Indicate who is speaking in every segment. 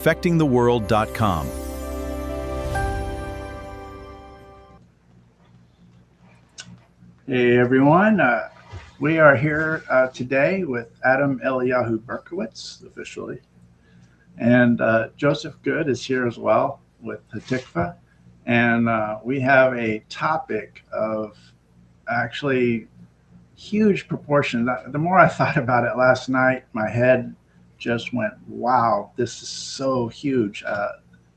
Speaker 1: affectingtheworld.com.
Speaker 2: Hey everyone, we are here today with Adam Eliyahu Berkowitz, officially, and Joseph Good is here as well with Hatikva, and we have a topic of actually huge proportion. The more I thought about it last night, my head just went, wow, this is so huge,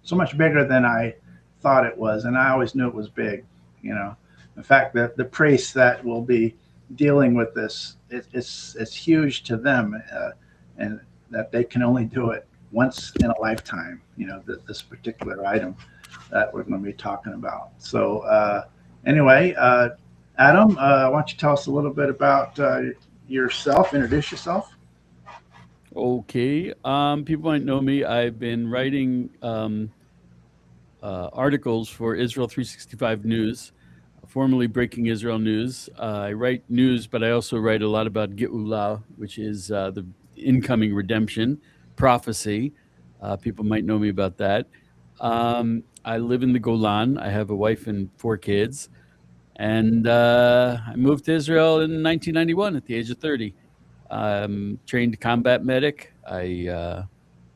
Speaker 2: so much bigger than I thought it was, and I always knew it was big, you know. In fact, the priests that will be dealing with this, it's huge to them, and that they can only do it once in a lifetime, you know, this particular item that we're going to be talking about. So anyway, Adam, why don't you tell us a little bit about yourself, introduce yourself.
Speaker 3: Okay. People might know me. I've been writing articles for Israel 365 News, formerly Breaking Israel News. I write news, but I also write a lot about Geulah, which is the incoming redemption prophecy. People might know me about that. I live in the Golan. I have a wife and 4 kids. And I moved to Israel in 1991 at the age of 30. Trained combat medic.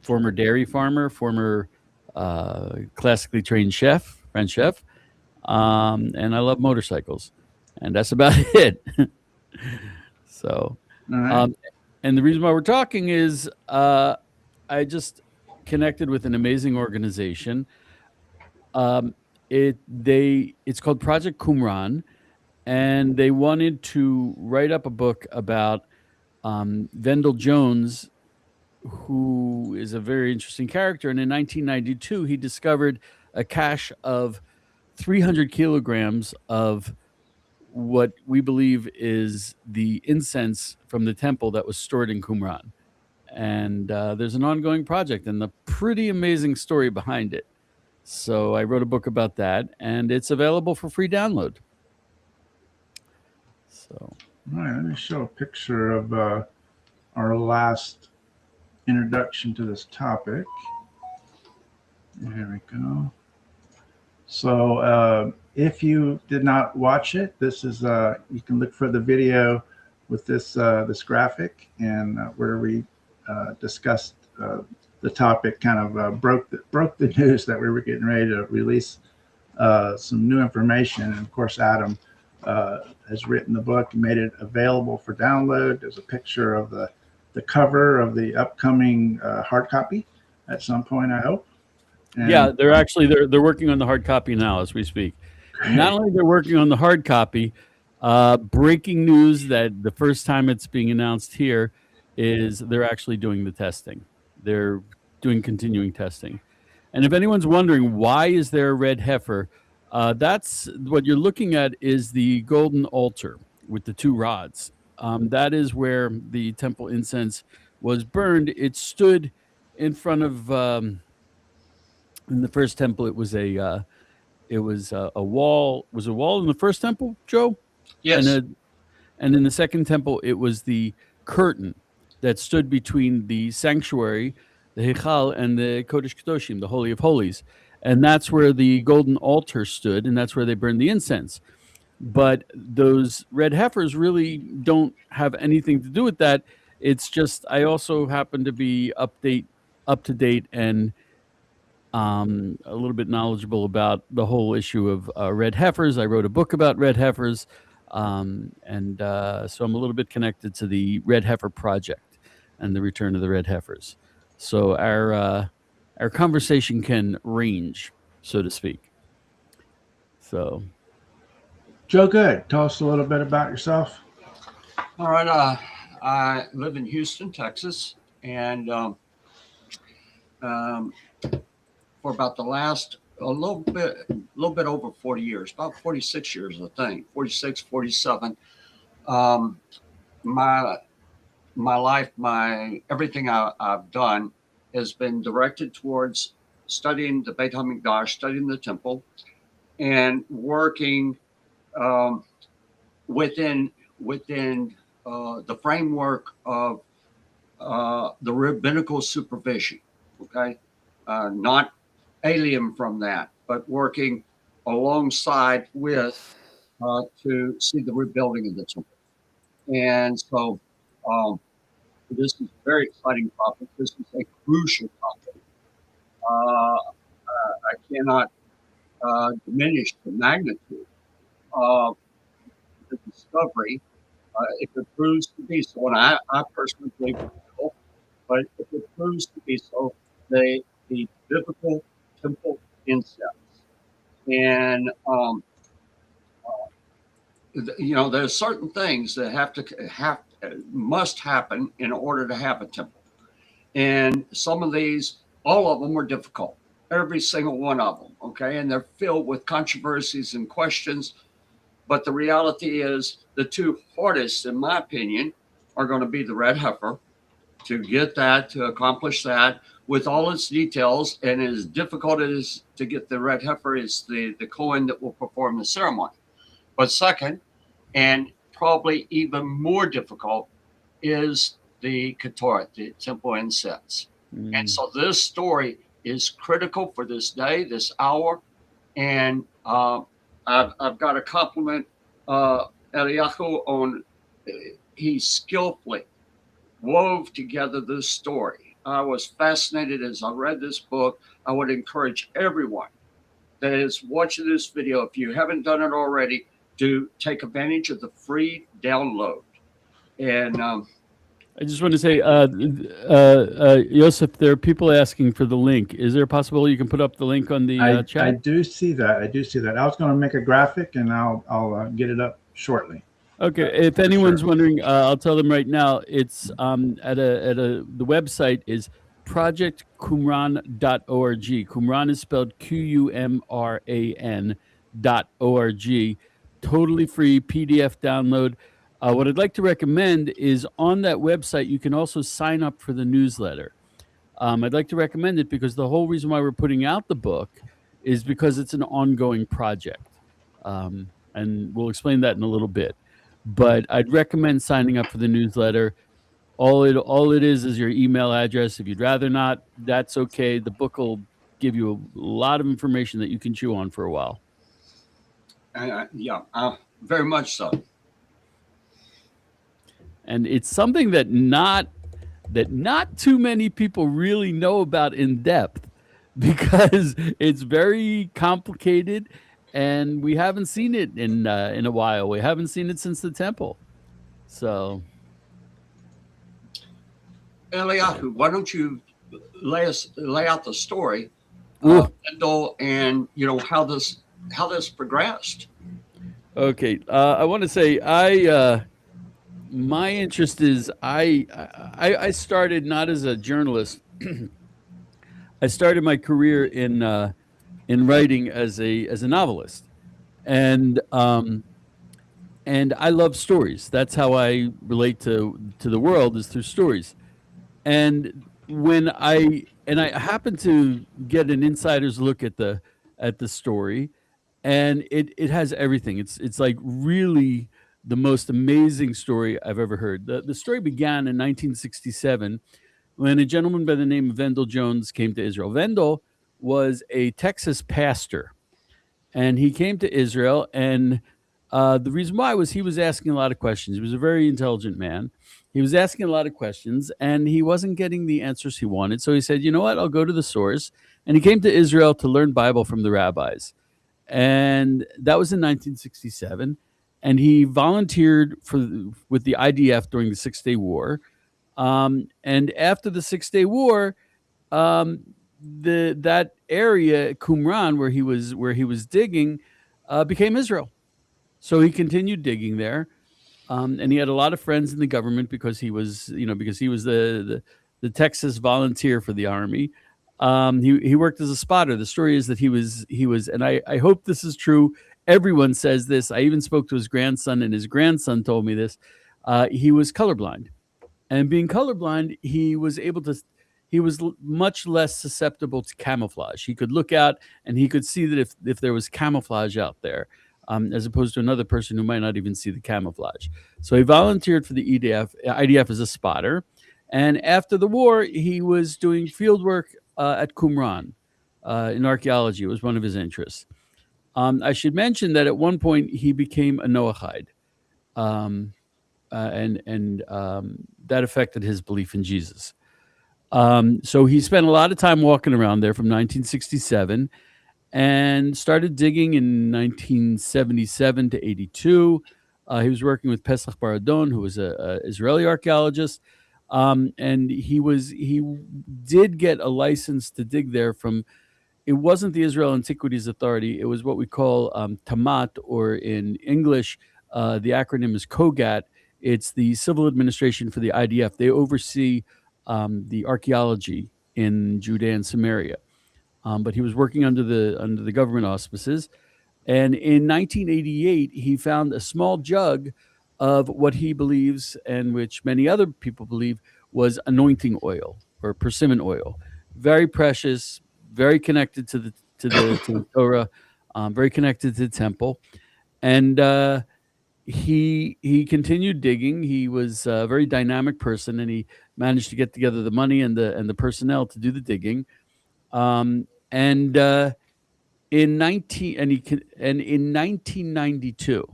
Speaker 3: Former dairy farmer, former classically trained chef, French chef. And I love motorcycles, and that's about it. So,
Speaker 2: Right.
Speaker 3: And the reason why we're talking is I just connected with an amazing organization. It's called Project Qumran, and they wanted to write up a book about Vendell Jones, who is a very interesting character. And in 1992, he discovered a cache of 300 kilograms of what we believe is the incense from the temple that was stored in Qumran. And there's an ongoing project and a pretty amazing story behind it. So I wrote a book about that, and it's available for free download. So,
Speaker 2: All right, let me show a picture of our last introduction to this topic. There we go. So if you did not watch it, this is you can look for the video with this this graphic, and where we discussed the topic, kind of broke the news that we were getting ready to release some new information. And of course, Adam has written the book and made it available for download. There's a picture of the cover of the upcoming hard copy at some point, I hope. And
Speaker 3: yeah, they're working on the hard copy now as we speak.
Speaker 2: great.
Speaker 3: Not only they're working on the hard copy, breaking news that the first time it's being announced here is they're actually doing the testing. They're doing continuing testing. And if anyone's wondering why is there a red heifer, that's what you're looking at is the golden altar with the 2 rods. That is where the temple incense was burned. It stood in front of in the first temple. It was a wall. Was a wall in the first temple, Joe?
Speaker 4: Yes.
Speaker 3: And in the second temple, it was the curtain that stood between the sanctuary, the Heichal, and the Kodesh Kedoshim, the Holy of Holies. And that's where the golden altar stood, and that's where they burned the incense. But those red heifers really don't have anything to do with that. It's just I also happen to be up to date and a little bit knowledgeable about the whole issue of red heifers. I wrote a book about red heifers, and so I'm a little bit connected to the Red Heifer Project and the return of the red heifers. So our conversation can range, so to speak. So,
Speaker 2: Joe Good, tell us a little bit about yourself.
Speaker 4: All right. I live in Houston, Texas, and for about the last a little bit over 40 years, about 46 years, I think, 46, 47. My life, everything I've done has been directed towards studying the Beit HaMikdash, studying the temple, and working within the framework of the rabbinical supervision. Okay, not alien from that, but working alongside with to see the rebuilding of the temple. And so this is a very exciting topic. This is a crucial topic. I cannot diminish the magnitude of the discovery. If it proves to be so, and I personally believe it will, but if it proves to be so, the biblical temple incense. And there's certain things that must happen in order to have a temple. And some of these, all of them are difficult, every single one of them. Okay, and they're filled with controversies and questions. But the reality is, the two hardest, in my opinion, are going to be the red heifer, to accomplish that with all its details. And as difficult as to get the red heifer is the Kohen that will perform the ceremony. But second, and probably even more difficult, is the Ketoret, the Temple Incense. And so this story is critical for this day, this hour. And I've got to compliment Eliyahu on he skillfully wove together this story. I was fascinated as I read this book. I would encourage everyone that is watching this video, if you haven't done it already, to take advantage of the free download. And
Speaker 3: I just want to say, Yosef, there are people asking for the link. Is there a possibility you can put up the link on the chat?
Speaker 2: I do see that. I was going to make a graphic, and I'll get it up shortly.
Speaker 3: Okay. If anyone's wondering, I'll tell them right now. It's the website is projectqumran.org. Qumran is spelled QUMRAN.org. Totally free PDF download. What I'd like to recommend is on that website, you can also sign up for the newsletter. I'd like to recommend it because the whole reason why we're putting out the book is because it's an ongoing project. And we'll explain that in a little bit. But I'd recommend signing up for the newsletter. All it is your email address. If you'd rather not, that's okay. The book will give you a lot of information that you can chew on for a while.
Speaker 4: Very much so.
Speaker 3: And it's something that not too many people really know about in depth, because it's very complicated, and we haven't seen it in a while. We haven't seen it since the temple. So,
Speaker 4: Eliyahu, why don't you lay out the story, Wendell, and how this progressed?
Speaker 3: Okay, I want to say my interest is I started not as a journalist. I started my career in writing as a novelist, and I love stories. That's how I relate to the world, is through stories. And when I happened to get an insider's look at the story, and it has everything. It's like really the most amazing story I've ever heard. The story began in 1967 when a gentleman by the name of Wendell Jones came to Israel. Wendell was a Texas pastor, and he came to Israel, and the reason why was he was asking a lot of questions. He was a very intelligent man. He was asking a lot of questions, and he wasn't getting the answers he wanted. So he said, you know what, I'll go to the source. And he came to Israel to learn Bible from the rabbis. And that was in 1967. And he volunteered with the IDF during the 6-Day War. And after the 6-Day War, that area, Qumran, where he was digging, became Israel. So he continued digging there, and he had a lot of friends in the government because he was the Texas volunteer for the army. He worked as a spotter. The story is that he was, and I hope this is true. Everyone says this. I even spoke to his grandson, and his grandson told me this. He was colorblind, and being colorblind, he was much less susceptible to camouflage. He could look out and he could see that if there was camouflage out there, as opposed to another person who might not even see the camouflage. So he volunteered for the IDF as a spotter. And after the war, he was doing field work at Qumran in archaeology. It was one of his interests. I should mention that at one point he became a Noahide, um, and that affected his belief in Jesus. So he spent a lot of time walking around there from 1967 and started digging in 1977 to 82. He was working with Pesach Baradon, who was a Israeli archaeologist, and he did get a license to dig there from. It wasn't the Israel Antiquities Authority. It was what we call Tamat, or in English, the acronym is COGAT. It's the civil administration for the IDF. They oversee the archaeology in Judea and Samaria. But he was working under the government auspices. And in 1988, he found a small jug of what he believes, and which many other people believe, was anointing oil or persimmon oil. Very precious, very connected to the Torah, very connected to the temple. And he continued digging. He was a very dynamic person, and he managed to get together the money and the personnel to do the digging. And in 1992,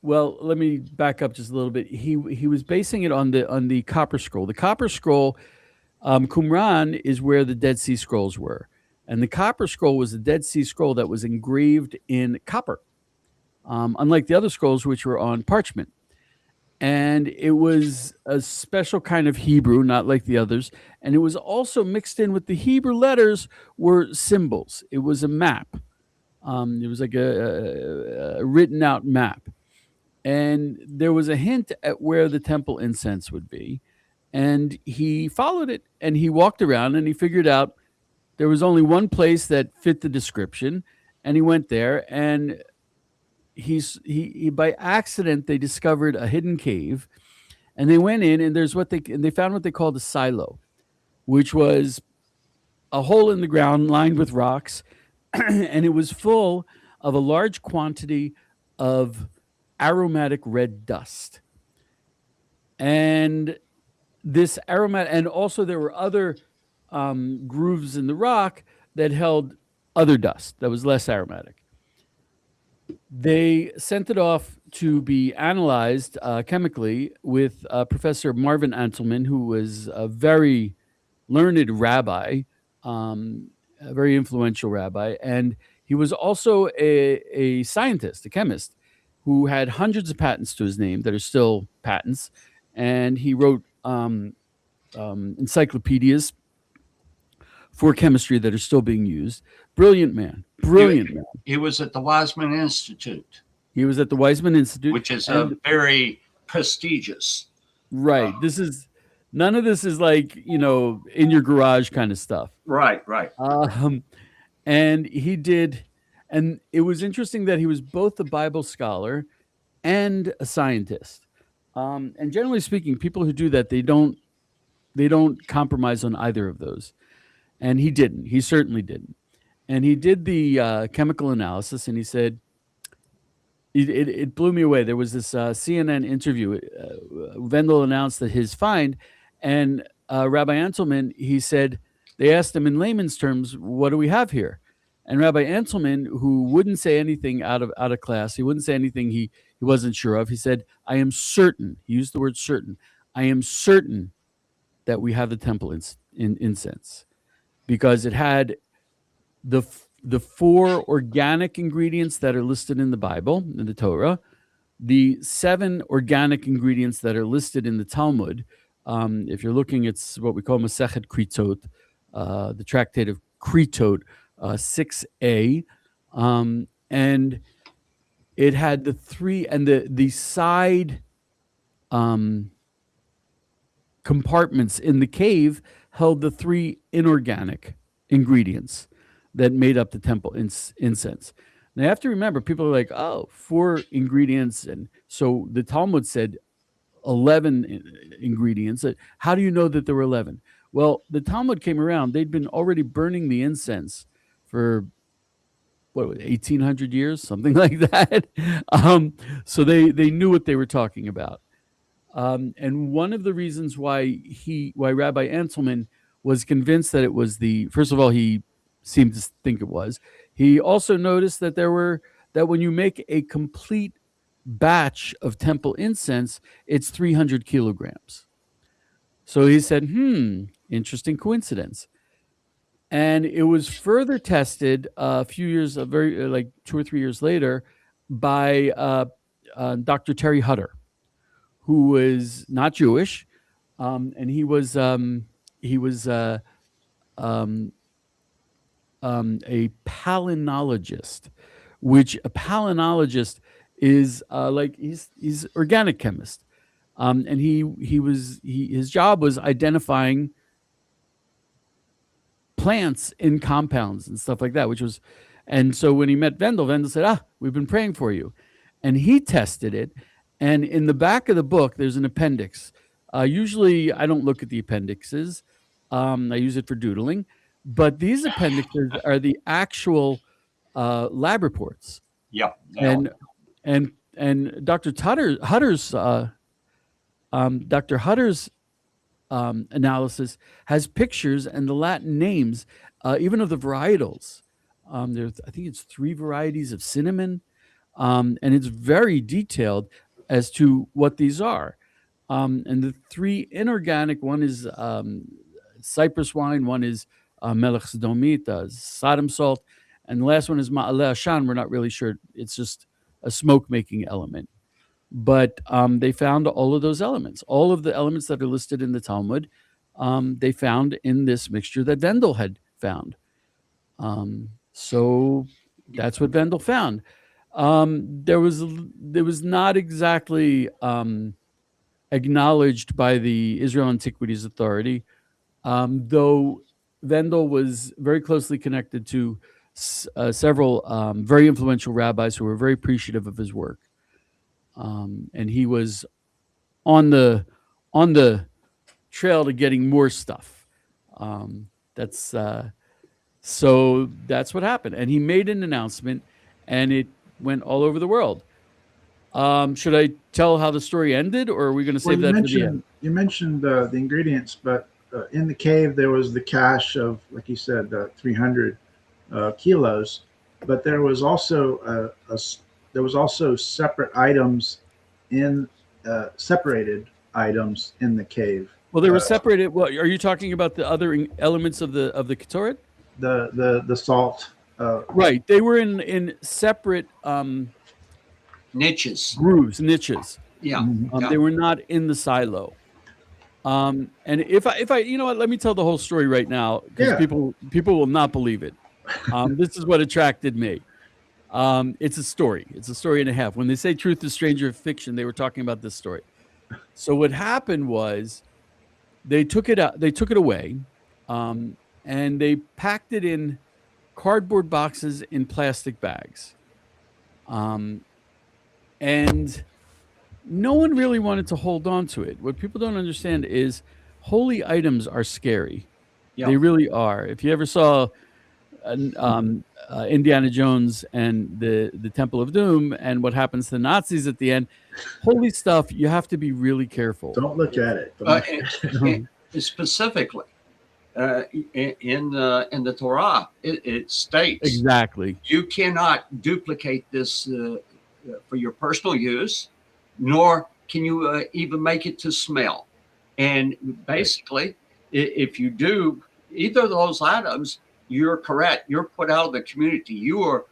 Speaker 3: let me back up just a little bit. He was basing it on the Copper Scroll. The Copper Scroll, Qumran, is where the Dead Sea Scrolls were, and the Copper Scroll was a Dead Sea Scroll that was engraved in copper, unlike the other scrolls, which were on parchment. And it was a special kind of Hebrew, not like the others. And it was also mixed in with the Hebrew letters were symbols. It was a map. It was like a written out map. And there was a hint at where the temple incense would be. And he followed it, and he walked around, and he figured out there was only one place that fit the description. And he went there, and he by accident they discovered a hidden cave, and they went in, and they found what they called a silo, which was a hole in the ground lined with rocks, and it was full of a large quantity of aromatic red dust. And this aromatic, and also there were other grooves in the rock that held other dust that was less aromatic. They sent it off to be analyzed chemically with Professor Marvin Antelman, who was a very learned rabbi, a very influential rabbi. And he was also a scientist, a chemist, who had hundreds of patents to his name that are still patents. And he wrote encyclopedias for chemistry that are still being used. Brilliant man.
Speaker 4: He was at the Wiseman Institute.
Speaker 3: He was at the Wiseman Institute,
Speaker 4: which is very prestigious.
Speaker 3: Right. None of this is like, in your garage kind of stuff.
Speaker 4: Right.
Speaker 3: And he did, and it was interesting that he was both a Bible scholar and a scientist. And generally speaking, people who do that, they don't compromise on either of those. And he didn't. He certainly didn't. And he did the chemical analysis, and he said, it blew me away. There was this CNN interview. Wendell announced that his find, and Rabbi Antelman, he said, they asked him in layman's terms, what do we have here? And Rabbi Antelman, who wouldn't say anything out of class, he wouldn't say anything he wasn't sure of. He said, I am certain, he used the word certain, I am certain that we have the temple incense, because it had the 4 organic ingredients that are listed in the Bible, in the Torah, the 7 organic ingredients that are listed in the Talmud. If you're looking, it's what we call Masechet Kritot, the Tractate of Kritot, 6a, and it had the 3 and the side compartments in the cave held the 3 inorganic ingredients that made up the temple incense. Now you have to remember, people are like, 4 ingredients, and so the Talmud said 11 ingredients. How do you know that there were 11? Well, the Talmud came around. They'd been already burning the incense for 1,800 years, something like that. So they knew what they were talking about. And one of the reasons why Rabbi Anselman was convinced that it was first of all, he seemed to think it was. He also noticed that that when you make a complete batch of temple incense, it's 300 kilograms. So he said, interesting coincidence. And it was further tested a few years, like 2 or 3 years later, by Dr. Terry Hutter, who was not Jewish, and he was um, a palinologist, which a palinologist is like he's organic chemist, and his job was identifying plants in compounds and stuff like that, and so when he met Wendell said, we've been praying for you. And he tested it. And in the back of the book, there's an appendix. Usually I don't look at the appendixes. I use it for doodling, but these appendixes are the actual lab reports.
Speaker 4: Yeah.
Speaker 3: And Dr. Hutter's analysis has pictures and the Latin names, even of the varietals. There's, I think it's 3 varieties of cinnamon, and it's very detailed as to what these are. And the 3 inorganic, one is cypress wine, one is melech sodomit, Sodom salt, and the last one is ma'aleh ashan. We're not really sure. It's just a smoke-making element. But they found all of those elements, all of the elements that are listed in the Talmud, they found in this mixture that Wendell had found. So that's what Wendell found. There was not exactly acknowledged by the Israel Antiquities Authority, though Wendell was very closely connected to several very influential rabbis who were very appreciative of his work. And he was on the trail to getting more stuff. So that's what happened. And he made an announcement, and it went all over the world. Should I tell how the story ended, or are we going to save that for the end?
Speaker 2: You mentioned the ingredients, but in the cave there was the cache of, like you said, 300 kilos. But there was also separate items separated items in the cave.
Speaker 3: Well, they were separated. Well, are you talking about the other elements of the Ketoret?
Speaker 2: The salt.
Speaker 3: Right. They were in separate
Speaker 4: niches.
Speaker 3: Niches.
Speaker 4: Yeah.
Speaker 3: They were not in the silo. And if I, you know what, let me tell the whole story right now, because people will not believe it. This is what attracted me. It's a story. It's a story and a half. When they say truth is stranger fiction, they were talking about this story. So what happened was they took it out, they took it away, and they packed it in cardboard boxes in plastic bags. And no one really wanted to hold on to it. What people don't understand is holy items are scary. Yep. They really are. If you ever saw Indiana Jones and the Temple of Doom and what happens to the Nazis at the end, holy stuff, you have to be really careful.
Speaker 2: Don't look at it.
Speaker 4: And specifically, in the Torah, it states
Speaker 3: exactly
Speaker 4: you cannot duplicate this for your personal use, nor can you even make it to smell. And basically, if you do either of those items, you're correct. You're put out of the community. You are,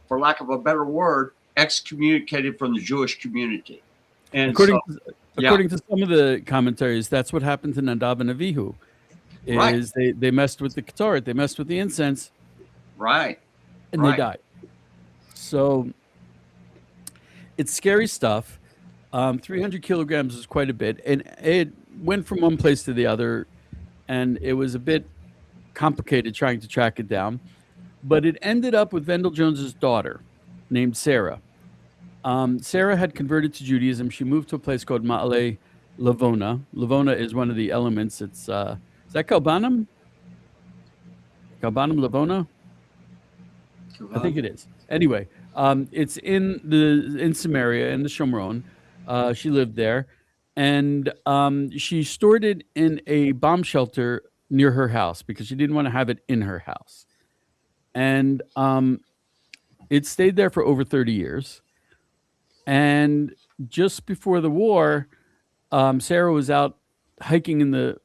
Speaker 4: for lack of a better word, excommunicated from the Jewish community. And
Speaker 3: according to some of the commentaries, that's what happened to Nadav and Avihu. Is they messed with the Ketoret, they messed with the incense,
Speaker 4: right,
Speaker 3: and they died. So it's scary stuff. 300 kilograms is quite a bit, and it went from one place to the other, and it was a bit complicated trying to track it down. But it ended up with Wendell Jones's daughter, named Sarah. Sarah had converted to Judaism. She moved to a place called Ma'ale Lavona. Lavona is one of the elements. It's is that Kalbanim? Kalbanim Lavona? I think it is. Anyway, it's in Samaria, in the Shomron. She lived there, and she stored it in a bomb shelter near her house because she didn't want to have it in her house. And it stayed there for over 30 years. And just before the war, Sarah was out hiking in the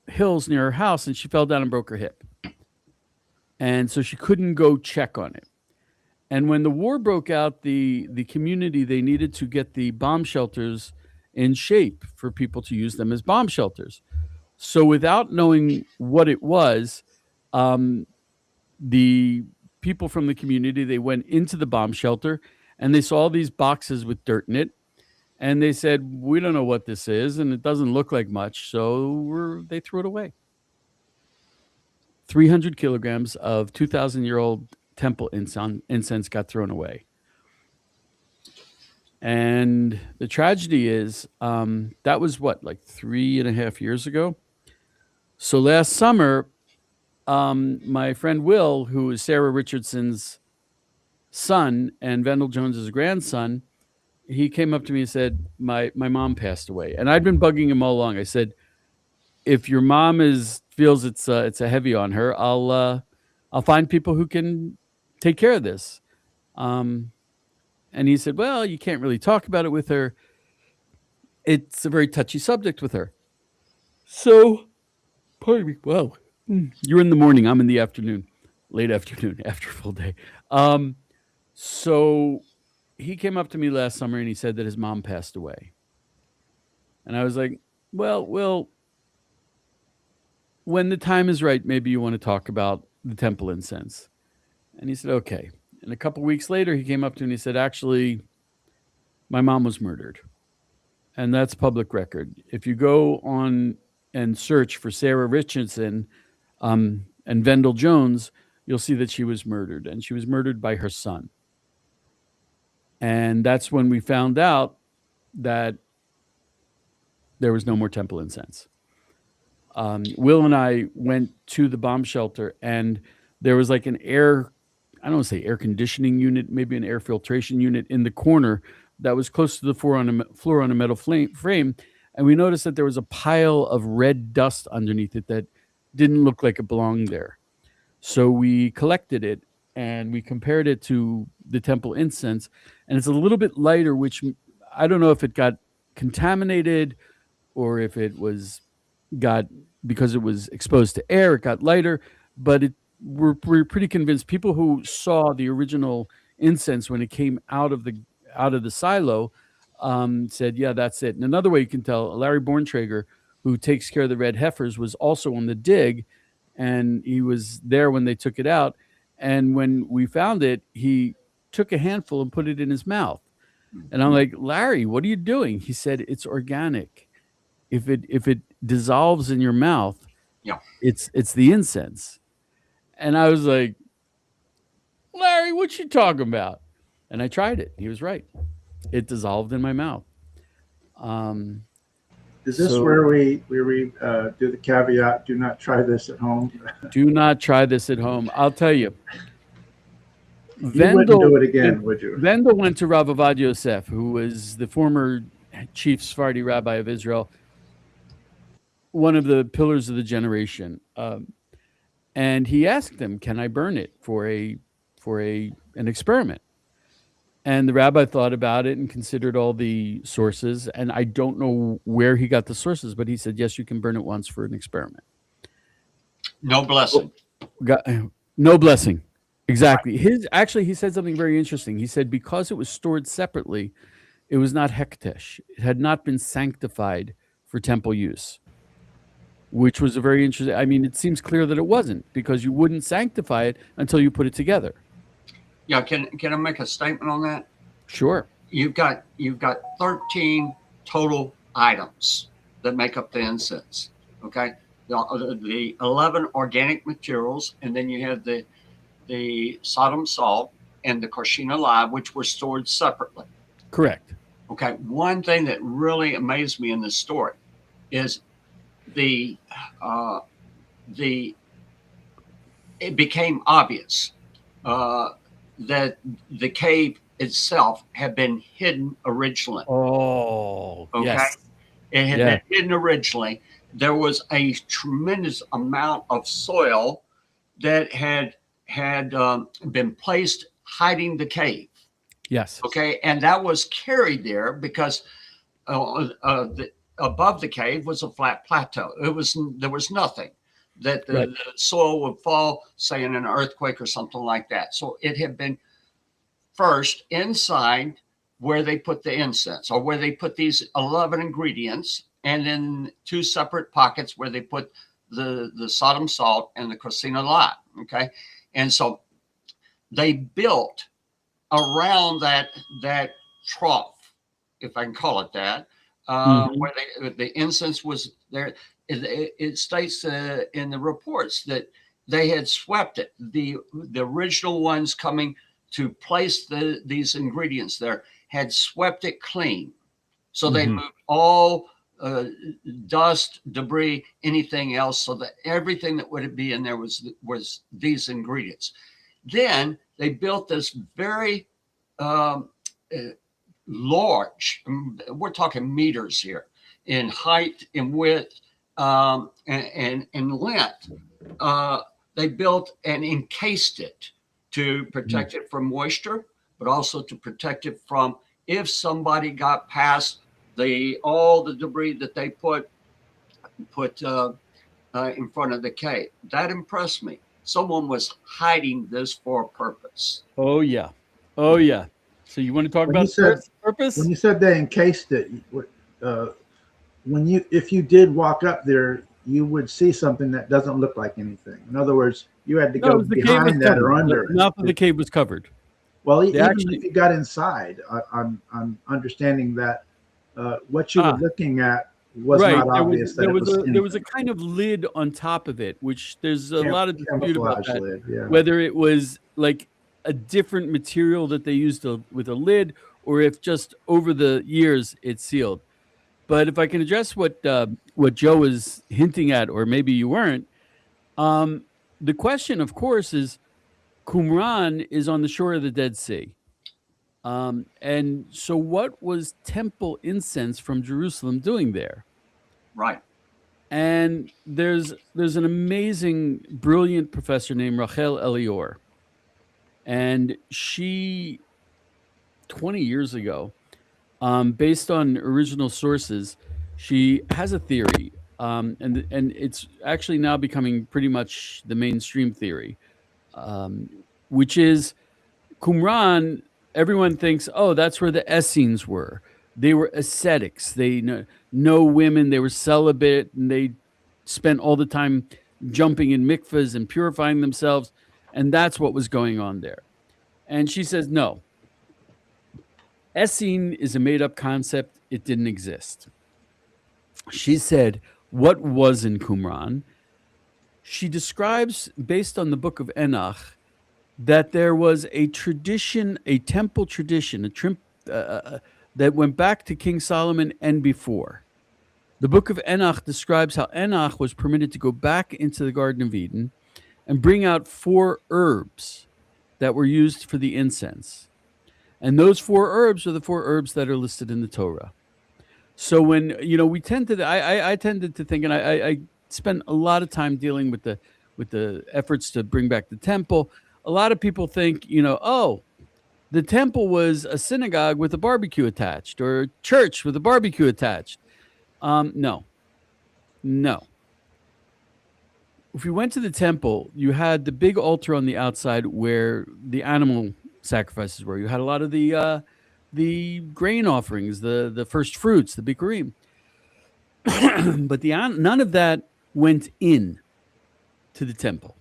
Speaker 3: hills near her house, and she fell down and broke her hip. And so she couldn't go check on it. And when the war broke out, the community, they needed to get the bomb shelters in shape for people to use them as bomb shelters. So without knowing what it was, the people from the community, they went into the bomb shelter and they saw all these boxes with dirt in it. And they said, we don't know what this is, and it doesn't look like much. So they threw it away. 300 kilograms of 2,000-year-old temple incense got thrown away. And the tragedy is that was what, like 3.5 years ago? So last summer, my friend Will, who is Sarah Richardson's son and Vendell Jones's grandson, he came up to me and said, my mom passed away. And I'd been bugging him all along. I said, if your mom feels it's a heavy on her, I'll find people who can take care of this. And he said, well, you can't really talk about it with her. It's a very touchy subject with her. So, pardon me. Well, you're in the morning. I'm in the afternoon, late afternoon, after a full day. So he came up to me last summer and he said that his mom passed away. And I was like, well, when the time is right, maybe you want to talk about the temple incense. And he said, okay. And a couple weeks later, he came up to me and he said, actually, my mom was murdered. And that's public record. If you go on and search for Sarah Richardson and Vendell Jones, you'll see that she was murdered. And she was murdered by her son. And that's when we found out that there was no more temple incense. Will and I went to the bomb shelter, and there was like an I don't want to say air conditioning unit, maybe an air filtration unit in the corner that was close to the floor on a metal frame. And we noticed that there was a pile of red dust underneath it that didn't look like it belonged there. So we collected it and we compared it to the temple incense, and it's a little bit lighter, which I don't know if it got contaminated or if it because it was exposed to air, it got lighter, but we're pretty convinced. People who saw the original incense when it came out of the silo said, yeah, that's it. And another way you can tell, Larry Borntrager, who takes care of the red heifers, was also on the dig, and he was there when they took it out. And when we found it, he took a handful and put it in his mouth. And I'm like, Larry, what are you doing? He said, it's organic. If it dissolves in your mouth,
Speaker 4: yeah,
Speaker 3: it's the incense. And I was like, Larry, what you talking about? And I tried it. He was right. It dissolved in my mouth.
Speaker 2: Is this where we do the caveat, do not try this at home?
Speaker 3: Do not try this at home. I'll tell you.
Speaker 2: You wouldn't do it again, would you?
Speaker 3: Vendell went to Rav Avad Yosef, who was the former chief Sephardi rabbi of Israel, one of the pillars of the generation. And he asked him, can I burn it for an experiment? And the rabbi thought about it and considered all the sources. And I don't know where he got the sources, but he said, yes, you can burn it once for an experiment.
Speaker 4: No blessing.
Speaker 3: No blessing. Exactly. He said something very interesting. He said, because it was stored separately, it was not hektesh. It had not been sanctified for temple use, which was a very interesting. I mean, it seems clear that it wasn't, because you wouldn't sanctify it until you put it together.
Speaker 4: Yeah, can I make a statement on that?
Speaker 3: Sure.
Speaker 4: You've got 13 total items that make up the incense. Okay, the 11 organic materials, and then you have the Sodom salt and the Koshina lye, which were stored separately.
Speaker 3: Correct.
Speaker 4: Okay, one thing that really amazed me in this story is it became obvious that the cave itself had been hidden originally.
Speaker 3: Oh,
Speaker 4: Okay.
Speaker 3: yes.
Speaker 4: It had
Speaker 3: Yeah.
Speaker 4: been hidden originally. There was a tremendous amount of soil that had been placed hiding the cave.
Speaker 3: Yes.
Speaker 4: Okay, and that was carried there because above the cave was a flat plateau. There was nothing that
Speaker 3: Right.
Speaker 4: the soil would fall, say in an earthquake or something like that. So it had been first inside where they put the incense, or where they put these 11 ingredients, and then 2 separate pockets where they put the Sodom salt and the Cocina lot. Okay, and so they built around that trough, if I can call it that,
Speaker 3: Mhm.
Speaker 4: where the incense was there. It states in the reports that they had swept it. The original ones coming to place these ingredients there had swept it clean. So they
Speaker 3: Mhm.
Speaker 4: moved all dust, debris, anything else, so that everything that would be in there was these ingredients. Then they built this very um, large, we're talking meters here, in height, in width, and in length. They built and encased it to protect it from moisture, but also to protect it from, if somebody got past all the debris that they put in front of the cave. That impressed me. Someone was hiding this for a purpose.
Speaker 3: Oh yeah. Oh yeah. So you want to talk
Speaker 2: When you
Speaker 3: about
Speaker 2: said
Speaker 3: purpose?
Speaker 2: when you said they encased it, uh, if you did walk up there, you would see something that doesn't look like anything. In other words, you had to
Speaker 3: No,
Speaker 2: go
Speaker 3: the cave was
Speaker 2: behind that
Speaker 3: covered.
Speaker 2: or
Speaker 3: The
Speaker 2: under it.
Speaker 3: mouth of the cave was covered.
Speaker 2: Well,
Speaker 3: They
Speaker 2: even
Speaker 3: actually
Speaker 2: if you got inside, I'm understanding that what you were
Speaker 3: ah
Speaker 2: looking at was
Speaker 3: right.
Speaker 2: not obvious that it was
Speaker 3: There was a
Speaker 2: anything.
Speaker 3: kind of lid on top of it, which there's a lot of dispute about
Speaker 2: Camouflage
Speaker 3: that.
Speaker 2: lid, yeah.
Speaker 3: Whether it was like a different material that they used with a lid, or if just over the years it's sealed. But if I can address what Joe was hinting at, or maybe you weren't, um, the question, of course, is Qumran is on the shore of the Dead Sea. And so, what was Temple Incense from Jerusalem doing there?
Speaker 4: Right.
Speaker 3: And there's an amazing, brilliant professor named Rachel Elior, and she 20 years ago, based on original sources, she has a theory, and it's actually now becoming pretty much the mainstream theory, um, which is Qumran. Everyone thinks, oh, that's where the Essenes were. They were ascetics. They no women. They were celibate, and they spent all the time jumping in mikvahs and purifying themselves, and that's what was going on there. And she says, no, Essene is a made-up concept. It didn't exist. She said, what was in Qumran? She describes, based on the book of Enoch, that there was a tradition, a temple tradition, that went back to King Solomon and before. The book of Enoch describes how Enoch was permitted to go back into the Garden of Eden and bring out 4 herbs that were used for the incense. And those 4 herbs are the 4 herbs that are listed in the Torah. So when we tend to, I tended to think, and I spent a lot of time dealing with the efforts to bring back the temple. A lot of people think, oh, the temple was a synagogue with a barbecue attached, or a church with a barbecue attached. No. If you went to the temple, you had the big altar on the outside where the animal sacrifices were. You had a lot of the grain offerings, the first fruits, the bikurim. But none of that went in to the temple.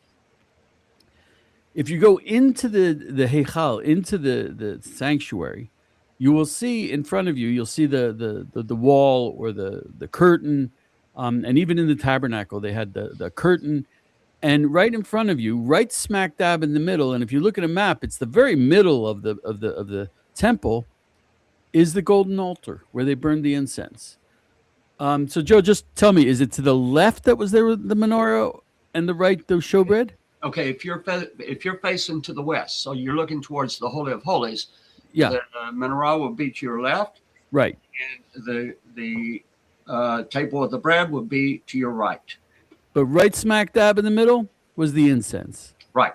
Speaker 3: If you go into the heichal, into the sanctuary, you will see in front of you, you'll see the wall or the curtain, and even in the tabernacle, they had the curtain, and right in front of you, right smack dab in the middle. And if you look at a map, it's the very middle of the temple is the golden altar where they burned the incense. So Joe, just tell me, is it to the left that was there with the menorah, and the right the showbread?
Speaker 4: Okay, if you're facing to the west, so you're looking towards the Holy of Holies,
Speaker 3: Yeah.
Speaker 4: The menorah would be to your left,
Speaker 3: Right.
Speaker 4: and the table of the bread would be to your right.
Speaker 3: But right smack dab in the middle was the incense.
Speaker 4: Right.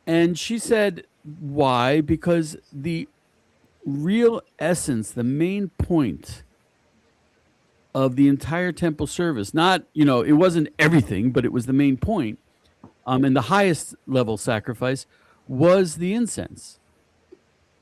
Speaker 3: And she said, why? Because the real essence, the main point of the entire temple service, not, it wasn't everything, but it was the main point, and the highest level sacrifice was the incense.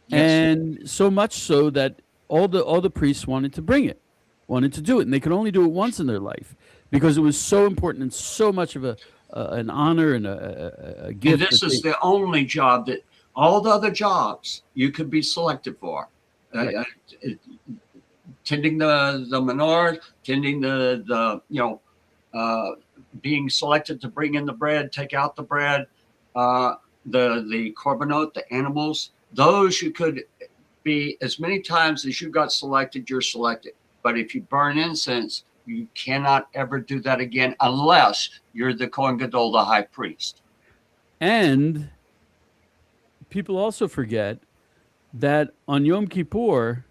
Speaker 4: Yes.
Speaker 3: And so much so that all the priests wanted to bring it, wanted to do it, and they could only do it once in their life because it was so important and so much of an honor and a gift.
Speaker 4: And this is the only job that all the other jobs you could be selected for.
Speaker 3: Right.
Speaker 4: Tending the menorah, tending being selected to bring in the bread, take out the bread, the korbanot, the animals. Those you could be as many times as you got selected, you're selected. But if you burn incense, you cannot ever do that again unless you're the Kohen Gadol, the high priest.
Speaker 3: And people also forget that on Yom Kippur,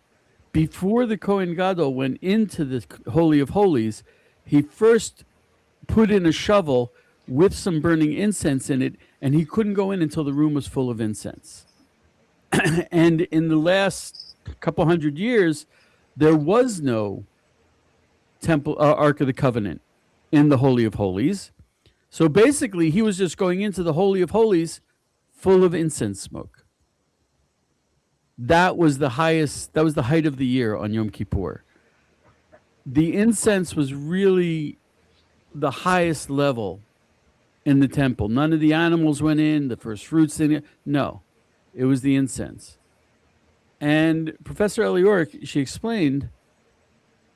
Speaker 3: before the Kohen Gadol went into the Holy of Holies, he first put in a shovel with some burning incense in it, and he couldn't go in until the room was full of incense. And in the last couple hundred years, there was no temple Ark of the Covenant in the Holy of Holies. So basically, he was just going into the Holy of Holies full of incense smoke. That was the highest, that was the height of the year on Yom Kippur. The incense was really the highest level in the temple. None of the animals went in, the first fruits didn't. No, it was the incense. And Professor Eliork, she explained,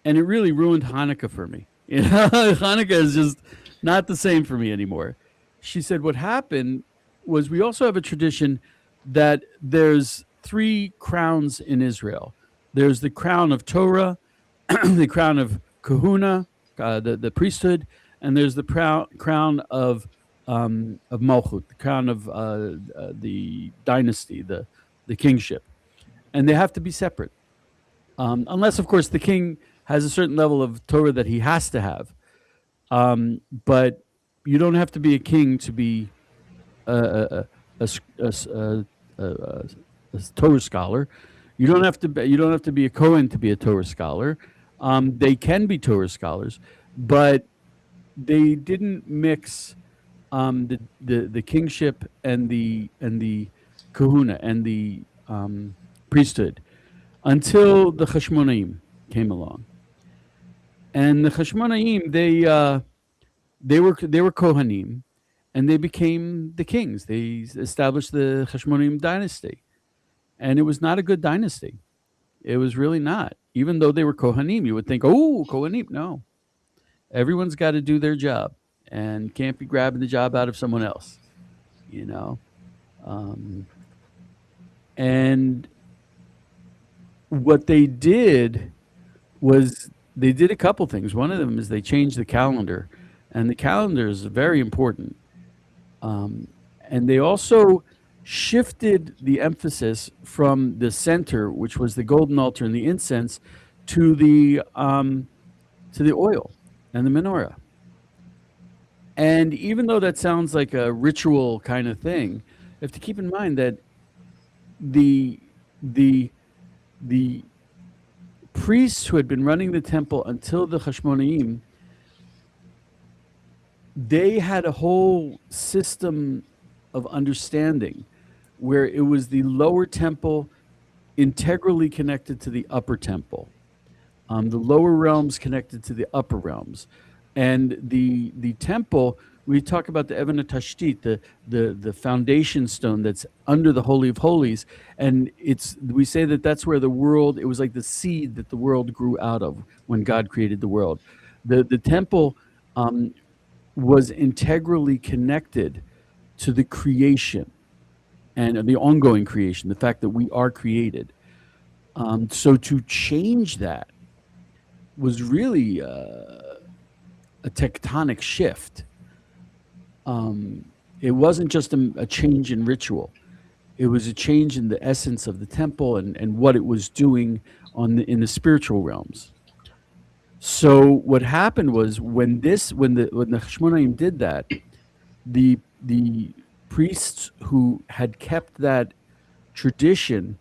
Speaker 3: and it really ruined Hanukkah for me. Hanukkah is just not the same for me anymore. She said what happened was we also have a tradition that there's 3 crowns in Israel. There's the crown of Torah, the crown of Kahuna, the priesthood, and there's the crown of Malchut, the crown of the dynasty, the kingship. And they have to be separate. Unless, of course, the king has a certain level of Torah that he has to have. But you don't have to be a king to be a Torah scholar. You don't have to be a Kohen to be a Torah scholar. They can be Torah scholars, but they didn't mix the kingship and the kahuna and the priesthood until the Chashmonaim came along. And the Chashmonaim, they were Kohanim, and they became the kings. They established the Chashmonaim dynasty, and it was not a good dynasty. It was really not. Even though they were Kohanim, you would think, oh, Kohanim. No, everyone's got to do their job, and can't be grabbing the job out of someone else. And what they did was they did a couple things. One of them is they changed the calendar, and the calendar is very important. And they also shifted the emphasis from the center, which was the golden altar and the incense, to the oil and the menorah. And even though that sounds like a ritual kind of thing, you have to keep in mind that the priests who had been running the temple until the Chashmonaim, they had a whole system of understanding where it was the lower temple integrally connected to the upper temple, the lower realms connected to the upper realms, and the temple. We talk about the Even HaTashtit, the foundation stone that's under the Holy of Holies, and we say that that's where the world. It was like the seed that the world grew out of when God created the world. The temple was integrally connected to the creation and the ongoing creation, the fact that we are created. So to change that was really a tectonic shift. It wasn't just a change in ritual. It was a change in the essence of the temple and what it was doing in the spiritual realms. So what happened was when the Hashmonaim did that, the priests who had kept that tradition,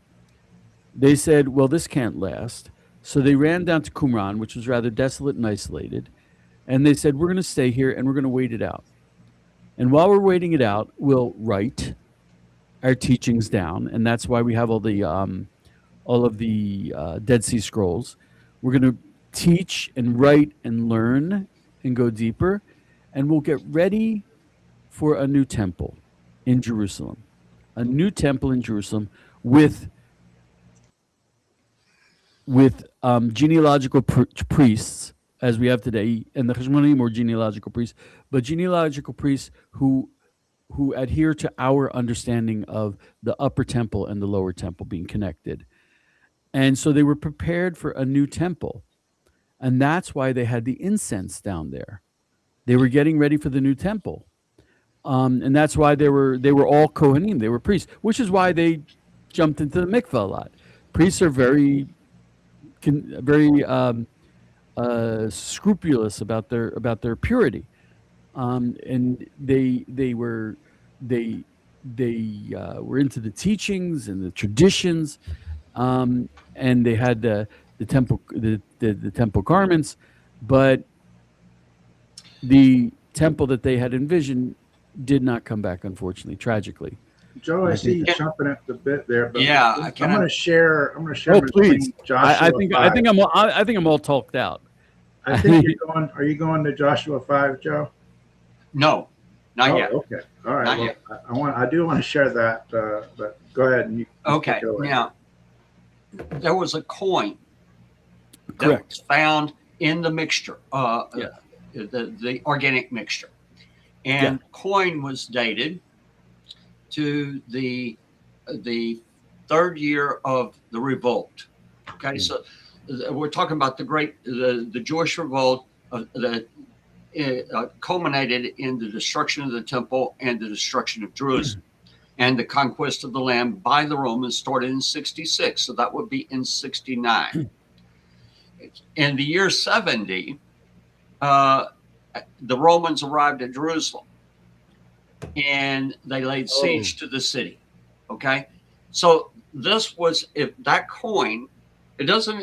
Speaker 3: they said, well, this can't last. So they ran down to Qumran, which was rather desolate and isolated, and they said, we're going to stay here and we're going to wait it out. And while we're waiting it out, we'll write our teachings down, and that's why we have all of the Dead Sea Scrolls. We're going to teach and write and learn and go deeper, and we'll get ready for a new temple in Jerusalem, a new temple in Jerusalem with genealogical priests as we have today, and the Cheshmonim were genealogical priests, but genealogical priests who adhere to our understanding of the upper temple and the lower temple being connected. And so they were prepared for a new temple. And that's why they had the incense down there. They were getting ready for the new temple. And that's why they were all Kohanim. They were priests, which is why they jumped into the mikveh a lot. Priests are very scrupulous about their purity, and they were into the teachings and the traditions, and they had the temple the temple garments, but the temple that they had envisioned did not come back, unfortunately, tragically.
Speaker 2: Joe, I see you jumping at the bit there, but
Speaker 4: Yeah,
Speaker 2: I'm going to share.
Speaker 3: Oh,
Speaker 2: my
Speaker 3: please!
Speaker 2: screen, Joshua
Speaker 3: I think
Speaker 2: 5.
Speaker 3: I think I'm all talked out.
Speaker 2: I think you're going. Are you going to Joshua 5, Joe?
Speaker 4: No, not yet.
Speaker 2: Okay. All right.
Speaker 4: Not
Speaker 2: Well,
Speaker 4: yet.
Speaker 2: I do want to share that, but go ahead. And you
Speaker 4: Okay.
Speaker 2: take it away.
Speaker 4: Now, there was a coin that
Speaker 3: Correct.
Speaker 4: was found in the mixture,
Speaker 3: Yeah.
Speaker 4: the organic mixture, and coin was dated to the third year of the revolt. Okay, so we're talking about the Jewish revolt that culminated in the destruction of the temple and the destruction of Jerusalem, and the conquest of the land by the Romans started in 66. So that would be in 69. In the year 70, the Romans arrived at Jerusalem, and they laid siege to the city. Okay, so this was, if that coin, it doesn't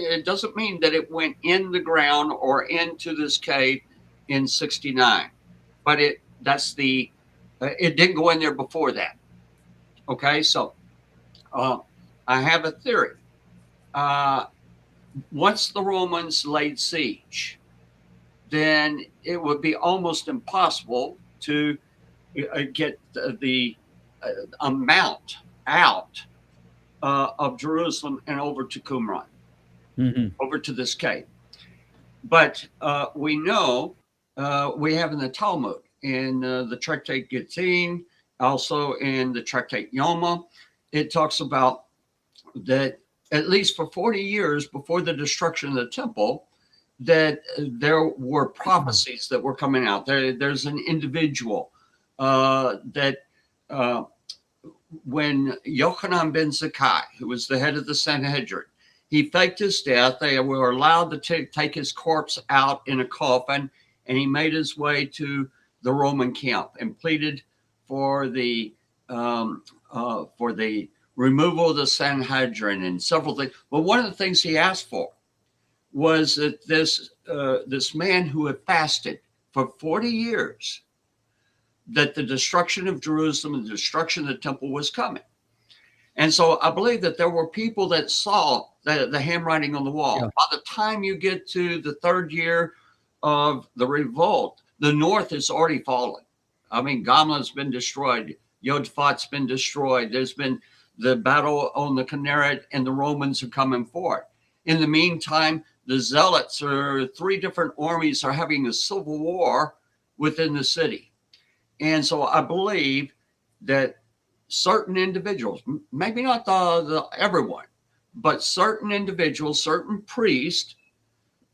Speaker 4: mean that it went in the ground or into this cave in 69, but it didn't go in there before that. Okay, so I have a theory. Once the Romans laid siege, then it would be almost impossible to get the amount out of Jerusalem and over to Qumran, over to this cave. But we know, we have in the Talmud, in the Tractate Gittin, also in the Tractate Yoma, it talks about that at least for 40 years before the destruction of the temple, that there were prophecies that were coming out. There's an individual that when Yochanan ben Zakkai, who was the head of the Sanhedrin, he faked his death. They were allowed to take his corpse out in a coffin, and he made his way to the Roman camp and pleaded for the removal of the Sanhedrin and several things. But one of the things he asked for was that this man who had fasted for 40 years, that the destruction of Jerusalem and the destruction of the temple was coming. And so I believe that there were people that saw the handwriting on the wall. Yeah. By the time you get to the third year of the revolt, the north has already fallen. I mean, Gamla's been destroyed. Yodfat's been destroyed. There's been the battle on the Kinneret, and the Romans are coming forward. In the meantime, the Zealots, or 3 different armies, are having a civil war within the city. And so I believe that certain individuals, maybe not everyone, but certain individuals, certain priests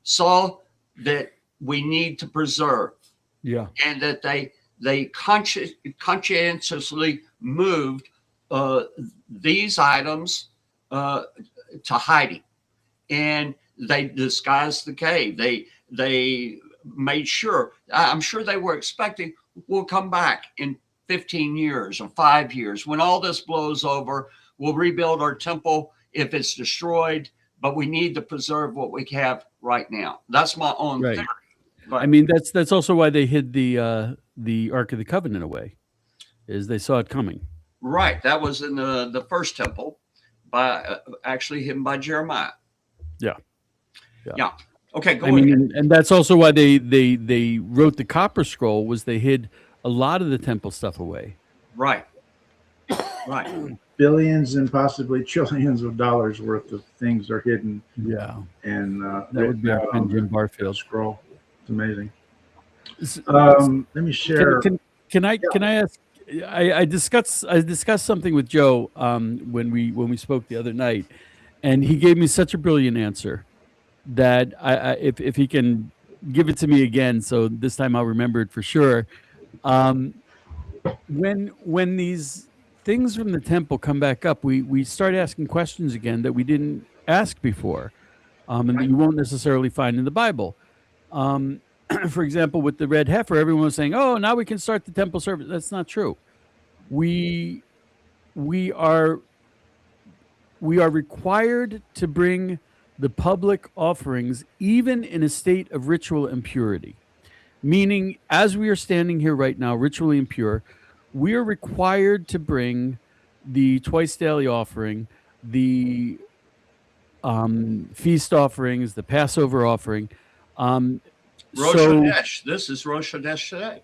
Speaker 4: saw that we need to preserve. Yeah. And that they conscientiously moved these items to hiding, and they disguised the cave. They made sure. I'm sure they were expecting we'll come back in 15 years or 5 years when all this blows over. We'll rebuild our temple if it's destroyed, but we need to preserve what we have right now. That's my own
Speaker 3: Right.
Speaker 4: theory. But,
Speaker 3: I mean, that's also why they hid the Ark of the Covenant away, is they saw it coming.
Speaker 4: right, that was in the first temple, by actually hidden by Jeremiah.
Speaker 3: Yeah.
Speaker 4: Yeah. Okay, go
Speaker 3: I
Speaker 4: ahead.
Speaker 3: mean, and that's also why they wrote the Copper Scroll, was they hid a lot of the temple stuff away.
Speaker 4: Right. Right.
Speaker 2: Billions and possibly trillions of dollars worth of things are hidden,
Speaker 3: Yeah,
Speaker 2: and
Speaker 3: that would be our
Speaker 2: out
Speaker 3: friend
Speaker 2: on
Speaker 3: Jim
Speaker 2: the
Speaker 3: Barfield.
Speaker 2: scroll. It's amazing.
Speaker 3: S-
Speaker 2: Let me share.
Speaker 3: Can I ask? I discussed something with Joe when we spoke the other night, and he gave me such a brilliant answer that if he can give it to me again, so this time I'll remember it for sure. When these things from the temple come back up, we start asking questions again that we didn't ask before, and that you won't necessarily find in the Bible. For example, with the red heifer, everyone was saying, "Oh, now we can start the temple service." That's not true. We we are required to bring the public offerings even in a state of ritual impurity. Meaning, as we are standing here right now, ritually impure, we are required to bring the twice daily offering, the feast offerings, the Passover offering.
Speaker 4: Rosh
Speaker 3: So,
Speaker 4: Hashanah. This is Rosh Hashanah today.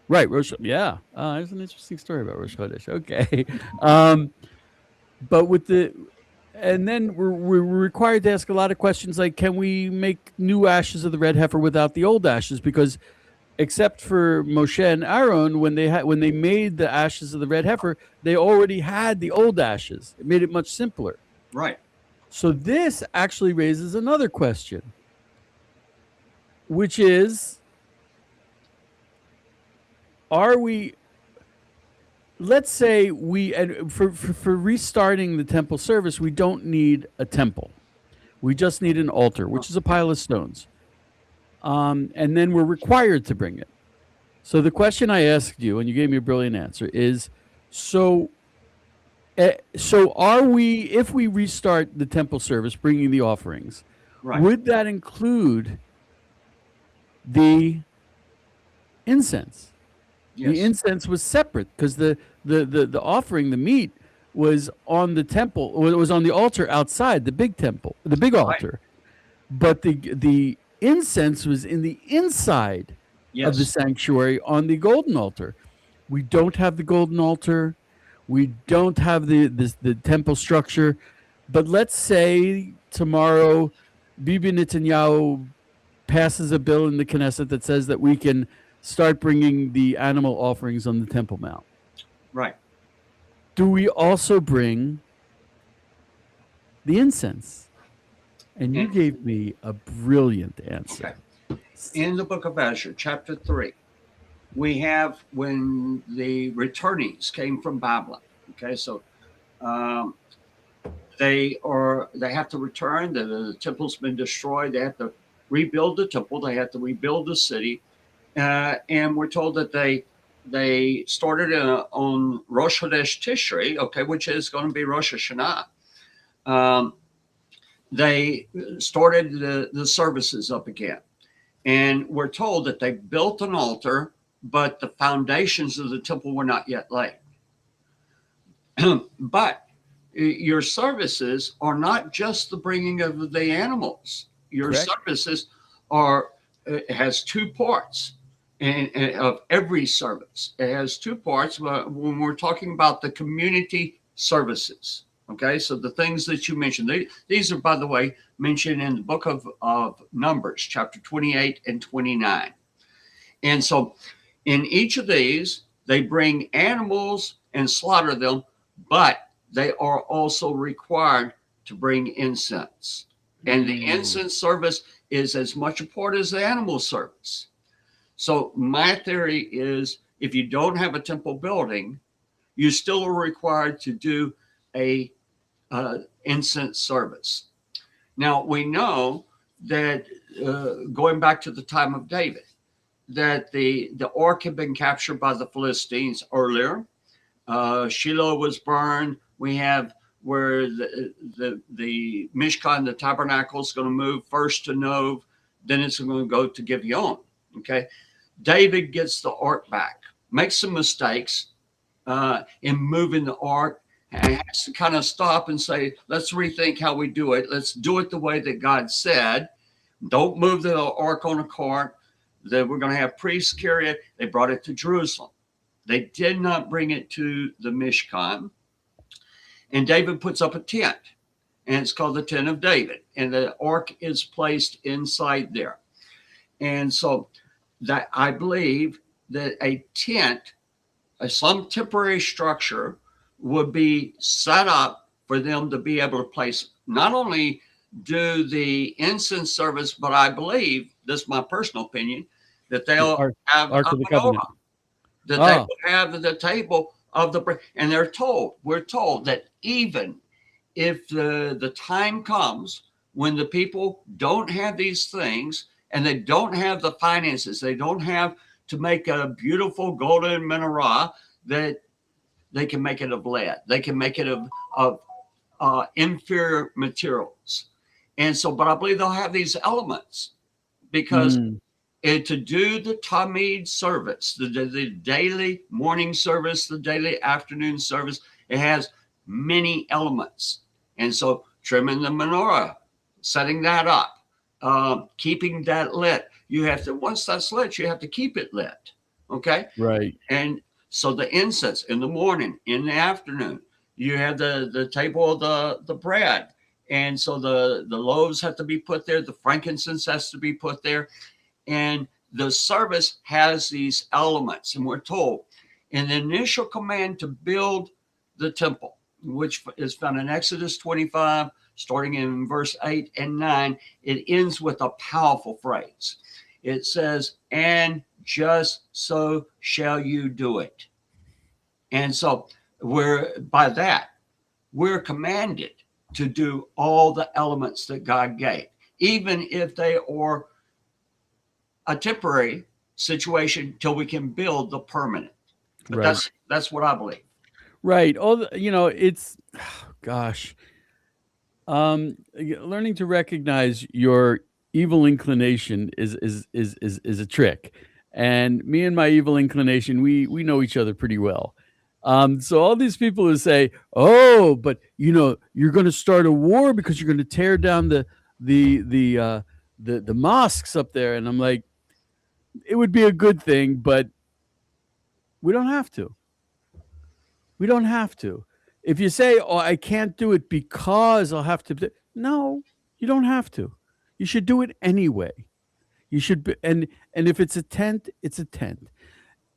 Speaker 3: right, Rosh, yeah, there's an interesting story about Rosh Chodesh. Okay, but and then we're required to ask a lot of questions like, can we make new ashes of the red heifer without the old ashes? Because except for Moshe and Aaron, when they made the ashes of the red heifer, they already had the old ashes. It made it much simpler.
Speaker 4: Right.
Speaker 3: So this actually raises another question, which is, are we, let's say and for restarting the temple service, we don't need a temple. We just need an altar, which is a pile of stones. And then we're required to bring it. So the question I asked you, and you gave me a brilliant answer, is so are we, if we restart the temple service, bringing the offerings,
Speaker 4: Right.
Speaker 3: would that include the incense?
Speaker 4: Yes.
Speaker 3: The incense was separate because the offering, the meat, was on the temple, or it was on the altar outside the big temple, the big altar. But the incense was in the inside of the
Speaker 4: Yes.
Speaker 3: sanctuary on the golden altar. We don't have the golden altar. We don't have the temple structure. But let's say tomorrow Bibi Netanyahu passes a bill in the Knesset that says that we can start bringing the animal offerings on the Temple Mount.
Speaker 4: Right.
Speaker 3: Do we also bring the incense? And you gave me a brilliant answer.
Speaker 4: Okay. In the book of Ezra, chapter 3, we have when the returnees came from Babylon. Okay, so they have to return. The temple's been destroyed. They have to rebuild the temple. They have to rebuild the city. And we're told that they started on Rosh Chodesh Tishrei, okay, which is going to be Rosh Hashanah. They started the services up again. And we're told that they built an altar, but the foundations of the temple were not yet laid. But your services are not just the bringing of the animals. Your
Speaker 3: Correct.
Speaker 4: services has two parts. And of every service, it has two parts. When we're talking about the community services, okay, so the things that you mentioned, these are, by the way, mentioned in the book of Numbers, chapter 28 and 29. And so in each of these, they bring animals and slaughter them, but they are also required to bring incense. And the incense service is as much a part as the animal service. So my theory is, if you don't have a temple building, you still are required to do a incense service. Now we know that going back to the time of David, that the ark had been captured by the Philistines earlier. Shiloh was burned. We have where the Mishkan, the tabernacle, is going to move first to Nov, then it's going to go to Gibeon. Okay, David gets the ark back, makes some mistakes in moving the ark, and has to kind of stop and say, let's rethink how we do it. Let's do it the way that God said. Don't move the ark on a cart. That we're going to have priests carry it. They brought it to Jerusalem. They did not bring it to the Mishkan. And David puts up a tent, and it's called the Tent of David. And the ark is placed inside there. And so that I believe that a tent, some temporary structure, would be set up for them to be able to place, not only do the incense service, but I believe, this is my personal opinion, that they'll have
Speaker 3: Ark
Speaker 4: a
Speaker 3: of the Covenant.
Speaker 4: menorah, that they will have the table of the, and we're told that even if the time comes when the people don't have these things and they don't have the finances, they don't have to make a beautiful golden menorah, that they can make it of lead. They can make it of inferior materials. And so, but I believe they'll have these elements because to do the Tamid service, the daily morning service, the daily afternoon service, it has many elements. And so trimming the menorah, setting that up, keeping that lit. You have to, once that's lit, you have to keep it lit. Okay?
Speaker 3: Right.
Speaker 4: And so the incense in the morning, in the afternoon, you have the table of the bread. And so the loaves have to be put there. The frankincense has to be put there. And the service has these elements. And we're told in the initial command to build the temple, which is found in Exodus 25, starting in verse 8 and 9, it ends with a powerful phrase. It says, and just so shall you do it. And so by that, we're commanded to do all the elements that God gave, even if they are a temporary situation till we can build the permanent. But
Speaker 3: right.
Speaker 4: That's what I believe.
Speaker 3: Right. It's, gosh, learning to recognize your evil inclination is a trick. And me and my evil inclination, we know each other pretty well. So all these people who say, "Oh, but you're going to start a war because you're going to tear down the mosques up there," and I'm like, it would be a good thing, but we don't have to. We don't have to. If you say, "Oh, I can't do it because I'll have to," no, you don't have to. You should do it anyway. You should be, and if it's a tent, it's a tent.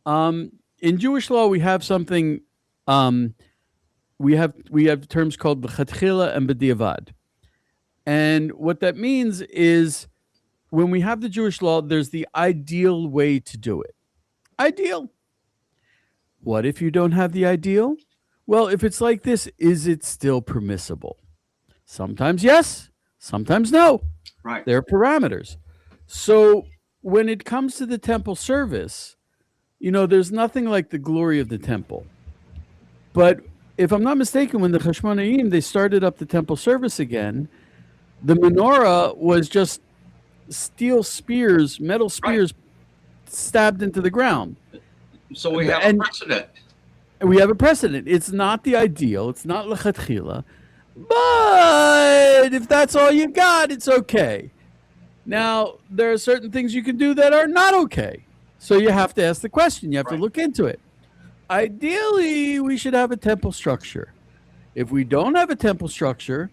Speaker 3: In Jewish law, we have something. We have terms called b'chatchila and b'diavad, and what that means is when we have the Jewish law, there's the ideal way to do it. Ideal. What if you don't have the ideal? Well, if it's like this, is it still permissible? Sometimes yes, sometimes no.
Speaker 4: Right.
Speaker 3: There are parameters. So when it comes to the temple service, there's nothing like the glory of the temple. But if I'm not mistaken, when the Chashmonaim, they started up the temple service again, the menorah was just steel spears, metal spears, stabbed into the ground.
Speaker 4: So we have a precedent.
Speaker 3: We have a precedent. It's not the ideal. It's not lechatchila. But if that's all you got, it's okay. Now, there are certain things you can do that are not okay. So you have to ask the question. You have to look into it. Ideally, we should have a temple structure. If we don't have a temple structure,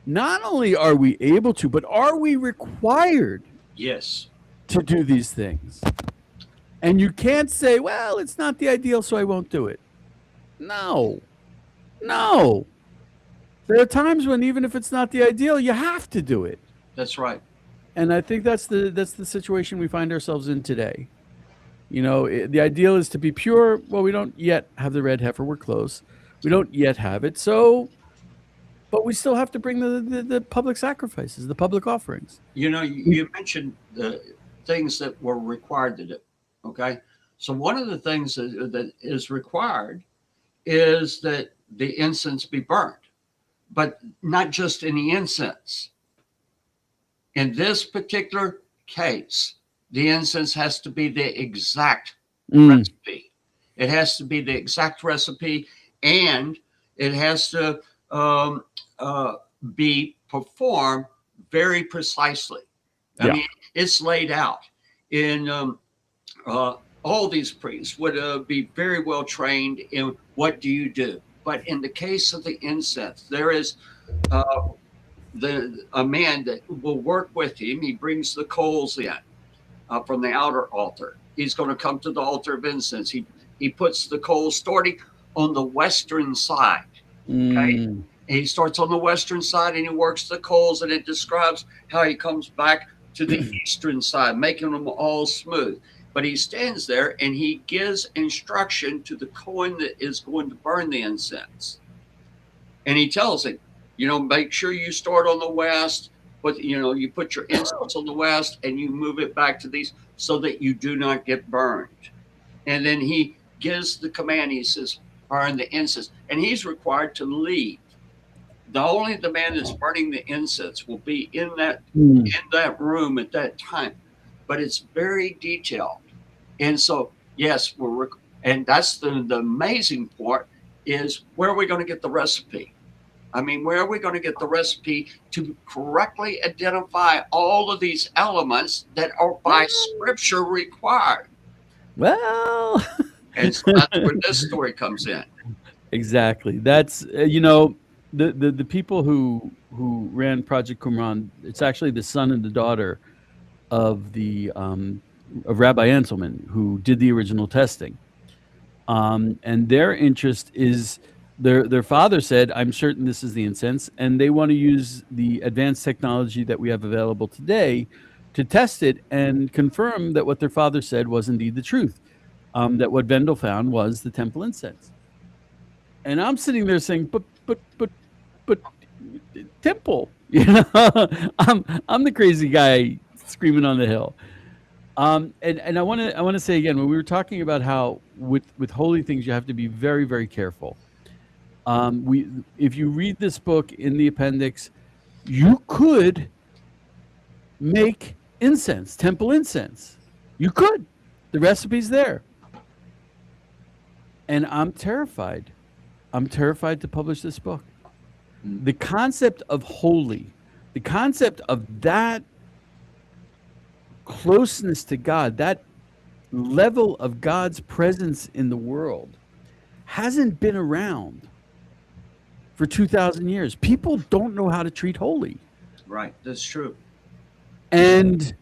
Speaker 3: not only are we able to, but are we required to do these things? And you can't say, well, it's not the ideal, so I won't do it. No. There are times when even if it's not the ideal, you have to do it.
Speaker 4: That's right.
Speaker 3: And I think that's the situation we find ourselves in today. The ideal is to be pure. Well, we don't yet have the red heifer. We're close. We don't yet have it. So, but we still have to bring the public sacrifices, the public offerings.
Speaker 4: You mentioned the things that were required to do. Okay. So one of the things that is required is that the incense be burned, but not just any incense. In this particular case, the incense has to be the exact recipe. It has to be the exact recipe, and it has to be performed very precisely. I mean, it's laid out in all these priests would be very well trained in what do you do. But in the case of the incense, there is a man that will work with him. He brings the coals in from the outer altar. He's going to come to the altar of incense. He puts the coals starting on the western side. Okay. He starts on the western side and he works the coals, and it describes how he comes back to the eastern side, making them all smooth. But he stands there and he gives instruction to the Kohen that is going to burn the incense. And he tells him, make sure you start on the west, but you put your incense on the west and you move it back to these so that you do not get burned. And then he gives the command. He says, burn the incense. And he's required to leave. The man that's burning the incense will be in that room at that time. But it's very detailed. And so, yes, and that's the amazing part is, where are we going to get the recipe? I mean, where are we going to get the recipe to correctly identify all of these elements that are by scripture required?
Speaker 3: Well,
Speaker 4: and so that's where this story comes in.
Speaker 3: Exactly. That's, the people who ran Project Qumran, it's actually the son and the daughter of of Rabbi Anselman, who did the original testing. And their interest is, their father said, I'm certain this is the incense, and they want to use the advanced technology that we have available today to test it and confirm that what their father said was indeed the truth, that what Vendel found was the temple incense. And I'm sitting there saying, but temple, I'm the crazy guy screaming on the hill. And I want to say again, when we were talking about how with holy things you have to be very, very careful. If you read this book in the appendix, you could make incense, temple incense. You could. The recipe's there. And I'm terrified. I'm terrified to publish this book. The concept of holy, the concept of that closeness to God, that level of God's presence in the world, hasn't been around for 2,000 years. People don't know how to treat holy.
Speaker 4: Right, that's true.
Speaker 3: And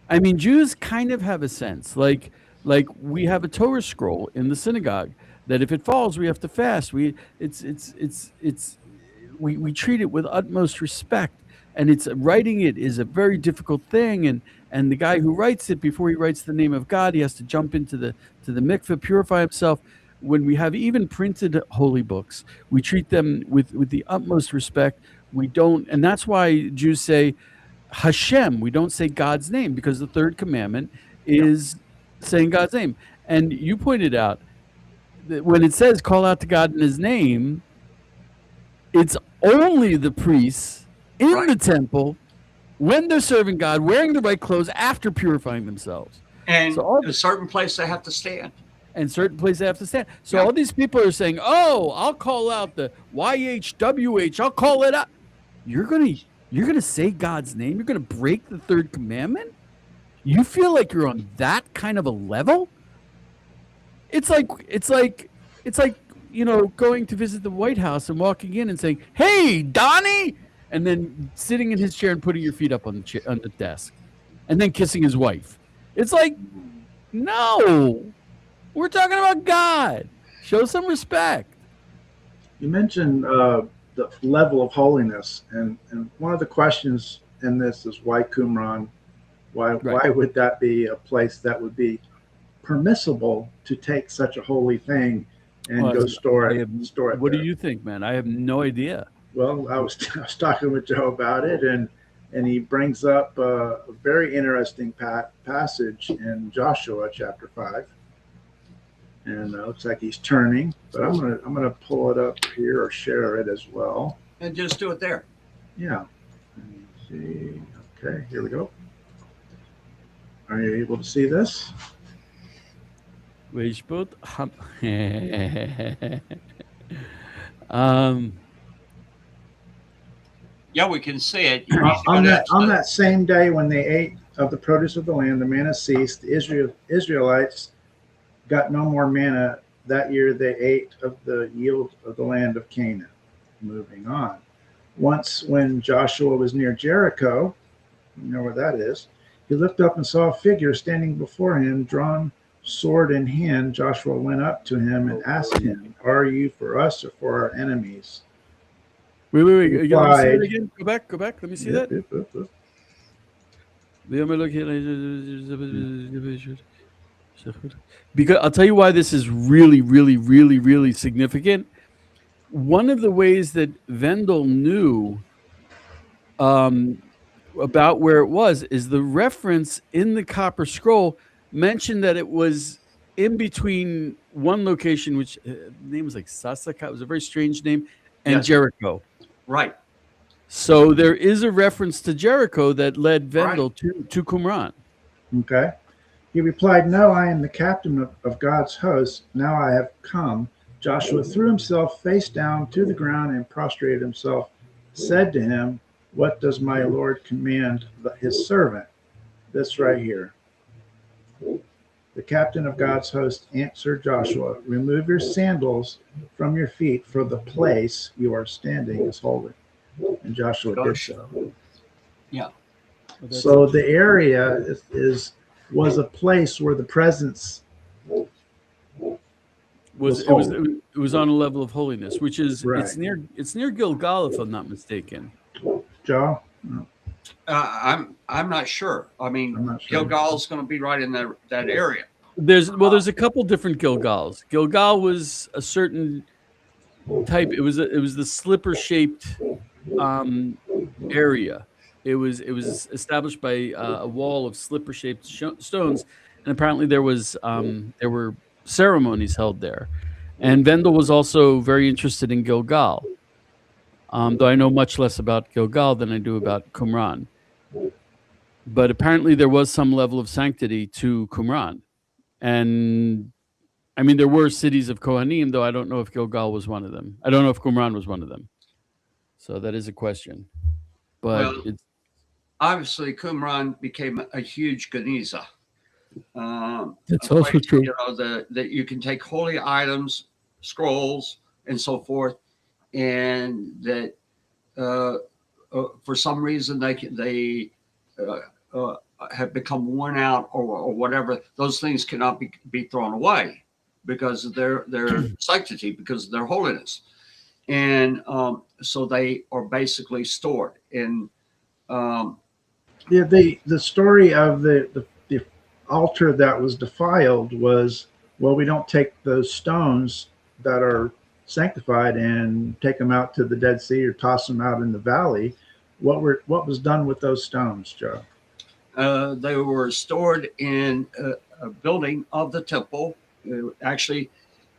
Speaker 3: I mean, Jews kind of have a sense, like we have a Torah scroll in the synagogue that if it falls, we have to fast. We treat it with utmost respect, and writing it is a very difficult thing. And the guy who writes it, before he writes the name of God, he has to jump into the mikveh, purify himself. When we have even printed holy books, we treat them with the utmost respect. We don't, and that's why Jews say Hashem. We don't say God's name, because the third commandment is saying God's name. And you pointed out that when it says call out to God in his name, it's only the priests in the temple when they're serving God, wearing the right clothes after purifying themselves.
Speaker 4: And a certain place they have to stand.
Speaker 3: And certain places they have to stand. So all these people are saying, oh, I'll call out the YHWH, I'll call it out. You're gonna say God's name? You're gonna break the third commandment? You feel like you're on that kind of a level? It's like going to visit the White House and walking in and saying, "Hey, Donnie," and then sitting in his chair and putting your feet up on the desk, and then kissing his wife. It's like, no, we're talking about God. Show some respect.
Speaker 2: You mentioned the level of holiness, and one of the questions in this is why Qumran? Why would that be a place that would be permissible to take such a holy thing and
Speaker 3: Well,
Speaker 2: go store
Speaker 3: I
Speaker 2: it
Speaker 3: have,
Speaker 2: store it
Speaker 3: what do
Speaker 2: there.
Speaker 3: you think, man? I have no idea.
Speaker 2: Well, I was talking with Joe about it, and he brings up a very interesting passage in Joshua chapter 5, and looks like he's turning. But I'm gonna pull it up here or share it as well.
Speaker 4: And just do it there.
Speaker 2: Yeah. Let me see. Okay, here we go. Are you able to see this?
Speaker 3: um,
Speaker 4: Yeah, we can see it.
Speaker 2: On that same day when they ate of the produce of the land, the manna ceased. The Israelites got no more manna that year. They ate of the yield of the land of Canaan. Moving on. Once, when Joshua was near Jericho, you know where that is, he looked up and saw a figure standing before him, drawn sword in hand. Joshua went up to him and asked him, "Are you for us or for our enemies?"
Speaker 3: wait.
Speaker 2: He
Speaker 3: Let me see that
Speaker 2: replied,
Speaker 3: again. Go back. Let me see
Speaker 2: yep,
Speaker 3: that.
Speaker 2: yep, yep, yep.
Speaker 3: Because I'll tell you why this is really, really, really, really significant. One of the ways that Vendel knew um, about where it was is the reference in the Copper Scroll mentioned that it was in between one location, which the name was like Sasaka. It was a very strange name, and
Speaker 4: Yes.
Speaker 3: Jericho.
Speaker 4: Right.
Speaker 3: So there is a reference to Jericho that led Vendel
Speaker 4: Right.
Speaker 3: to Qumran.
Speaker 2: Okay. He replied, "No, I am the captain of God's host. Now I have come." Joshua threw himself face down to the ground and prostrated himself, said to him, "What does my Lord command his servant?" This right here. The captain of God's host answered Joshua, "Remove your sandals from your feet, for the place you are standing is holy." And Joshua did so.
Speaker 4: Yeah.
Speaker 2: So the area was a place where the presence was holy.
Speaker 3: It was on a level of holiness, which is
Speaker 2: Right.
Speaker 3: it's near Gilgal, if I'm not mistaken.
Speaker 2: Joe? No,
Speaker 4: I'm not sure. I mean,
Speaker 2: I'm not sure.
Speaker 4: Gilgal's going to be right in that area.
Speaker 3: There's a couple different Gilgals. Gilgal was a certain type. It was the slipper shaped area. It was established by a wall of slipper shaped stones, and apparently there were ceremonies held there. And Vendel was also very interested in Gilgal, though I know much less about Gilgal than I do about Qumran. But apparently there was some level of sanctity to Qumran. And I mean, there were cities of Kohanim, though I don't know if Gilgal was one of them. I don't know if Qumran was one of them. So that is a question. But
Speaker 4: Well, obviously, Qumran became a huge Geniza.
Speaker 3: That's
Speaker 4: a
Speaker 3: also
Speaker 4: place,
Speaker 3: true.
Speaker 4: You know, that you can take holy items, scrolls, and so forth, and that for some reason they have become worn out or whatever. Those things cannot be thrown away because of their sanctity, because of their holiness, and so they are basically stored in.
Speaker 2: The story of the altar that was defiled was, well, we don't take those stones that are sanctified and take them out to the Dead Sea or toss them out in the valley. What was done with those stones, Joe?
Speaker 4: They were stored in a building of the temple. Actually,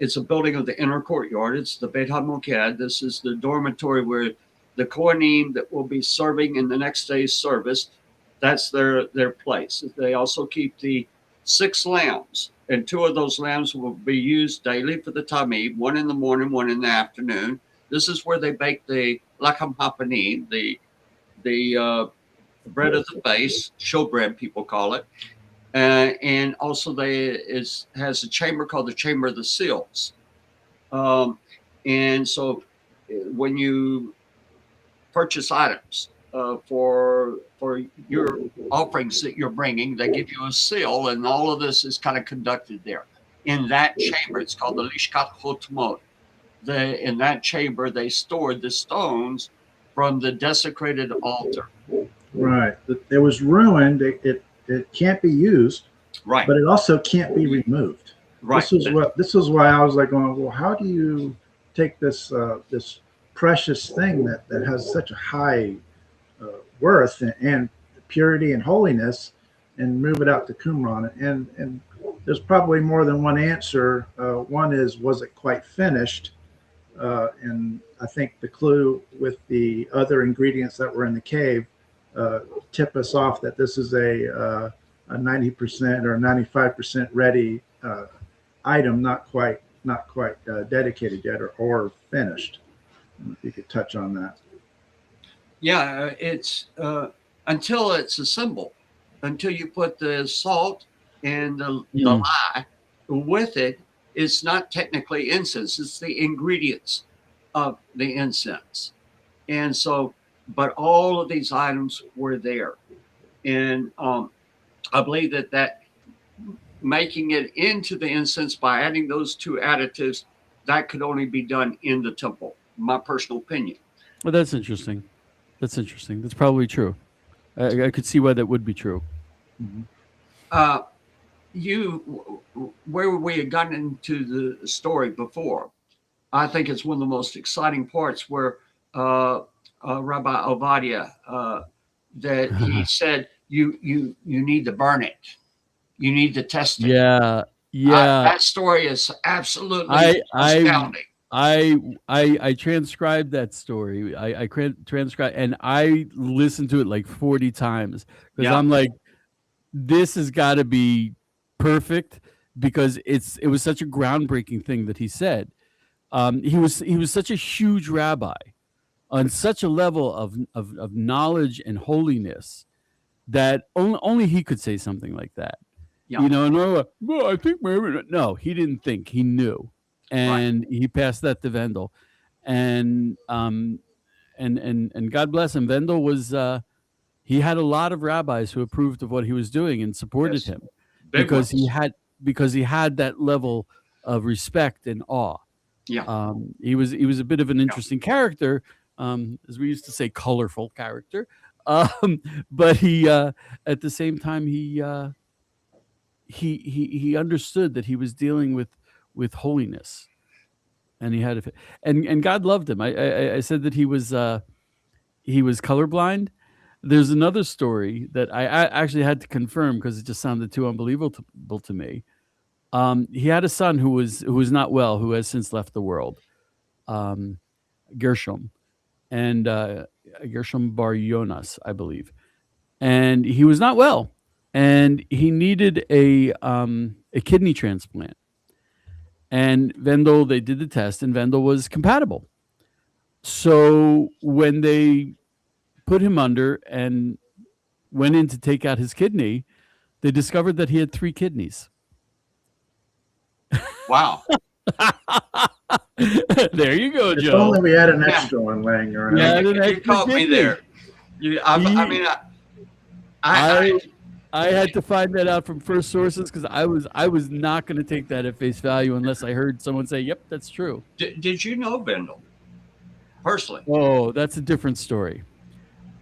Speaker 4: it's a building of the inner courtyard. It's the Beit HaMoked. This is the dormitory where the Kohanim that will be serving in the next day's service, that's their place. They also keep the 6 lambs, and 2 of those lambs will be used daily for the tamid, 1 in the morning, 1 in the afternoon. This is where they bake the lachem hapanim, the bread of the face, showbread people call it, and also has a chamber called the Chamber of the Seals. And so when you purchase items for your offerings that you're bringing, they give you a seal, and all of this is kind of conducted there in that chamber. It's called the Lishkat Hotmot. In that chamber, they stored the stones from the desecrated altar.
Speaker 2: Right. It was ruined. It can't be used.
Speaker 4: Right.
Speaker 2: but it also can't be removed.
Speaker 4: Right.
Speaker 2: This is why I was like going, well, how do you take this precious thing that has such a high worth and purity and holiness, and move it out to Qumran? And there's probably more than one answer. One is, was it quite finished? And I think the clue with the other ingredients that were in the cave tip us off that this is a 90% or 95% ready item, not quite dedicated yet or finished. If you could touch on that.
Speaker 4: Yeah, it's until it's assembled, until you put the salt and the lye with it. It's not technically incense. It's the ingredients of the incense. And so, but all of these items were there. And I believe that making it into the incense by adding those two additives, that could only be done in the temple, my personal opinion.
Speaker 3: Well, that's interesting. That's interesting. That's probably true. I could see why that would be true.
Speaker 4: Mm-hmm. Where we had gotten into the story before, I think it's one of the most exciting parts where Rabbi Ovadia, that he said, you need to burn it. You need to test it.
Speaker 3: Yeah.
Speaker 4: That story is absolutely astounding.
Speaker 3: I transcribed that story. I transcribed, and I listened to it like 40 times because I'm like, this has got to be perfect, because it was such a groundbreaking thing that he said. He was such a huge rabbi on such a level of knowledge and holiness that only he could say something like that. You know, and well, I think maybe no, he didn't think, he knew. And he passed that to Wendell, and God bless him. Wendell was he had a lot of rabbis who approved of what he was doing and supported him because he had that level of respect and awe.
Speaker 4: Yeah,
Speaker 3: he was a bit of an interesting character, as we used to say, colorful character. But he at the same time he understood that he was dealing with holiness, and he had and God loved him. I said that he was colorblind. There's another story that I actually had to confirm because it just sounded too unbelievable to me. He had a son who was not well, who has since left the world, Gershom, and Gershom Bar Yonas, I believe, and he was not well, and he needed a kidney transplant. And Wendell, they did the test, and Wendell was compatible. So when they put him under and went in to take out his kidney, they discovered that he had 3 kidneys.
Speaker 4: Wow.
Speaker 3: There you go,
Speaker 2: If
Speaker 3: Joe.
Speaker 2: only we had an extra one laying around.
Speaker 3: Yeah,
Speaker 4: you caught me there.
Speaker 3: I had to find that out from first sources because I was not going to take that at face value unless I heard someone say, "Yep, that's true."
Speaker 4: Did you know Wendell personally?
Speaker 3: Oh, that's a different story.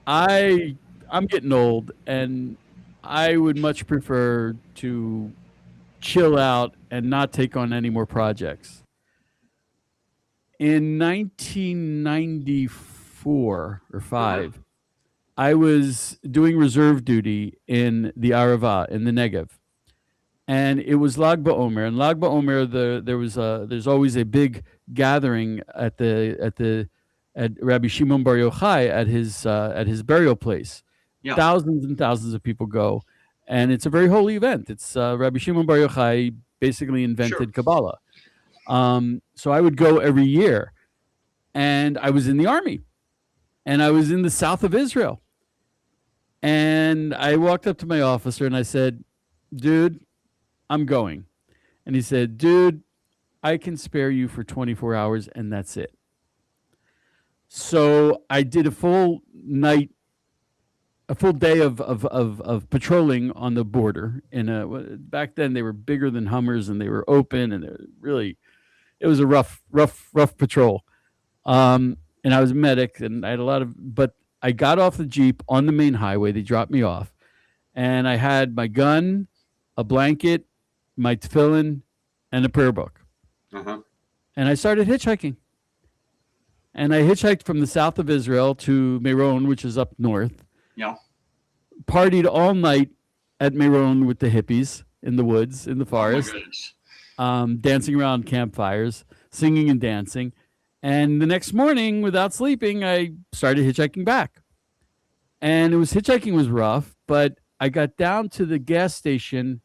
Speaker 3: I'm getting old, and I would much prefer to chill out and not take on any more projects. In 1994 or 5, I was doing reserve duty in the Arava in the Negev, and it was Lag BaOmer. And Lag BaOmer, there's always a big gathering at Rabbi Shimon Bar Yochai at his burial place.
Speaker 4: Yeah.
Speaker 3: Thousands and thousands of people go, and it's a very holy event. It's Rabbi Shimon Bar Yochai basically invented Kabbalah. So I would go every year, and I was in the army, and I was in the south of Israel. And I walked up to my officer and I said, "Dude, I'm going." And he said, "Dude, I can spare you for 24 hours and that's it." So I did a full day of patrolling on the border. Back then they were bigger than Hummers and they were open, and it was a rough patrol. And I was a medic, and I had but I got off the Jeep on the main highway. They dropped me off, and I had my gun, a blanket, my tefillin, and a prayer book.
Speaker 4: Uh-huh.
Speaker 3: And I started hitchhiking. And I hitchhiked from the south of Israel to Meron, which is up north.
Speaker 4: Yeah.
Speaker 3: Partied all night at Meron with the hippies in the woods, in the
Speaker 4: Oh my
Speaker 3: forest,
Speaker 4: goodness.
Speaker 3: dancing around campfires, singing and dancing. And the next morning, without sleeping, I started hitchhiking back. And hitchhiking was rough, but I got down to the gas station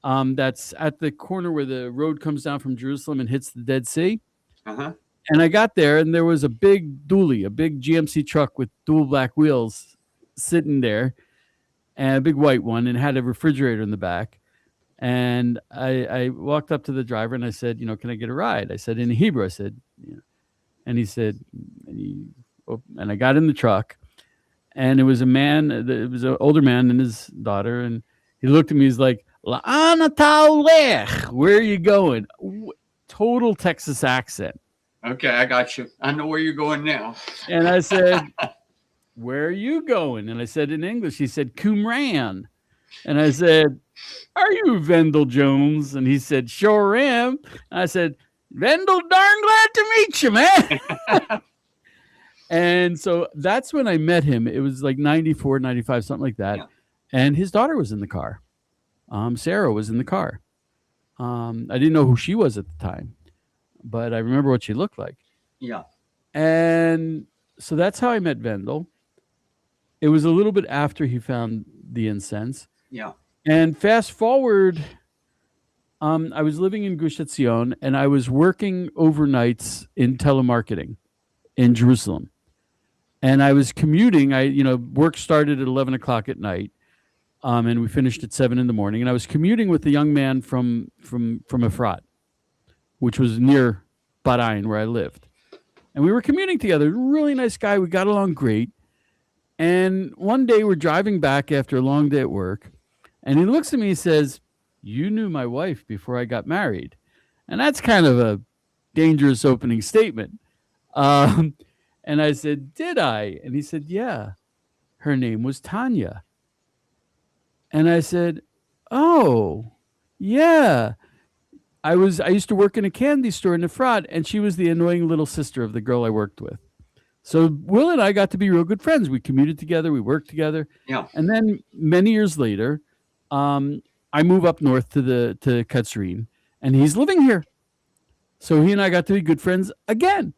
Speaker 3: that's at the corner where the road comes down from Jerusalem and hits the Dead Sea.
Speaker 4: Uh-huh.
Speaker 3: And I got there, and there was a big dually, a big GMC truck with dual black wheels sitting there, and a big white one, and had a refrigerator in the back. And I walked up to the driver, and I said, can I get a ride? I said in Hebrew, I said, and he said, and I got in the truck, and it was a man, it was an older man and his daughter, and he looked at me, he's like, "La'ana ta'olech? Where are you going?" Total Texas accent.
Speaker 4: Okay, I got you. I know where you're going now.
Speaker 3: And I said, "Where are you going?" And I said in English, he said, "Qumran." And I said, "Are you Vendel Jones?" And he said, "Sure am." And I said, "Vendel, darn glad to meet you, man." And so that's when I met him. It was like 94, 95, something like that.
Speaker 4: Yeah.
Speaker 3: And his daughter was in the car. Sarah was in the car. I didn't know who she was at the time, but I remember what she looked like.
Speaker 4: Yeah.
Speaker 3: And so that's how I met Vendel. It was a little bit after he found the incense.
Speaker 4: Yeah.
Speaker 3: And fast forward, I was living in Gush Etzion, and I was working overnights in telemarketing in Jerusalem. And I was commuting. Work started at 11 o'clock at night, and we finished at 7 in the morning. And I was commuting with a young man from Efrat, which was near Barain, where I lived. And we were commuting together. Really nice guy. We got along great. And one day we're driving back after a long day at work, and he looks at me and says, "You knew my wife before I got married." And that's kind of a dangerous opening statement. And I said, "Did I?" And he said, "Yeah, her name was Tanya." And I said, "Oh, yeah. I used to work in a candy store in Efrat, and she was the annoying little sister of the girl I worked with." So Will and I got to be real good friends. We commuted together, we worked together.
Speaker 4: Yeah.
Speaker 3: And then many years later, I move up north to Katzrin, and he's living here. So he and I got to be good friends again.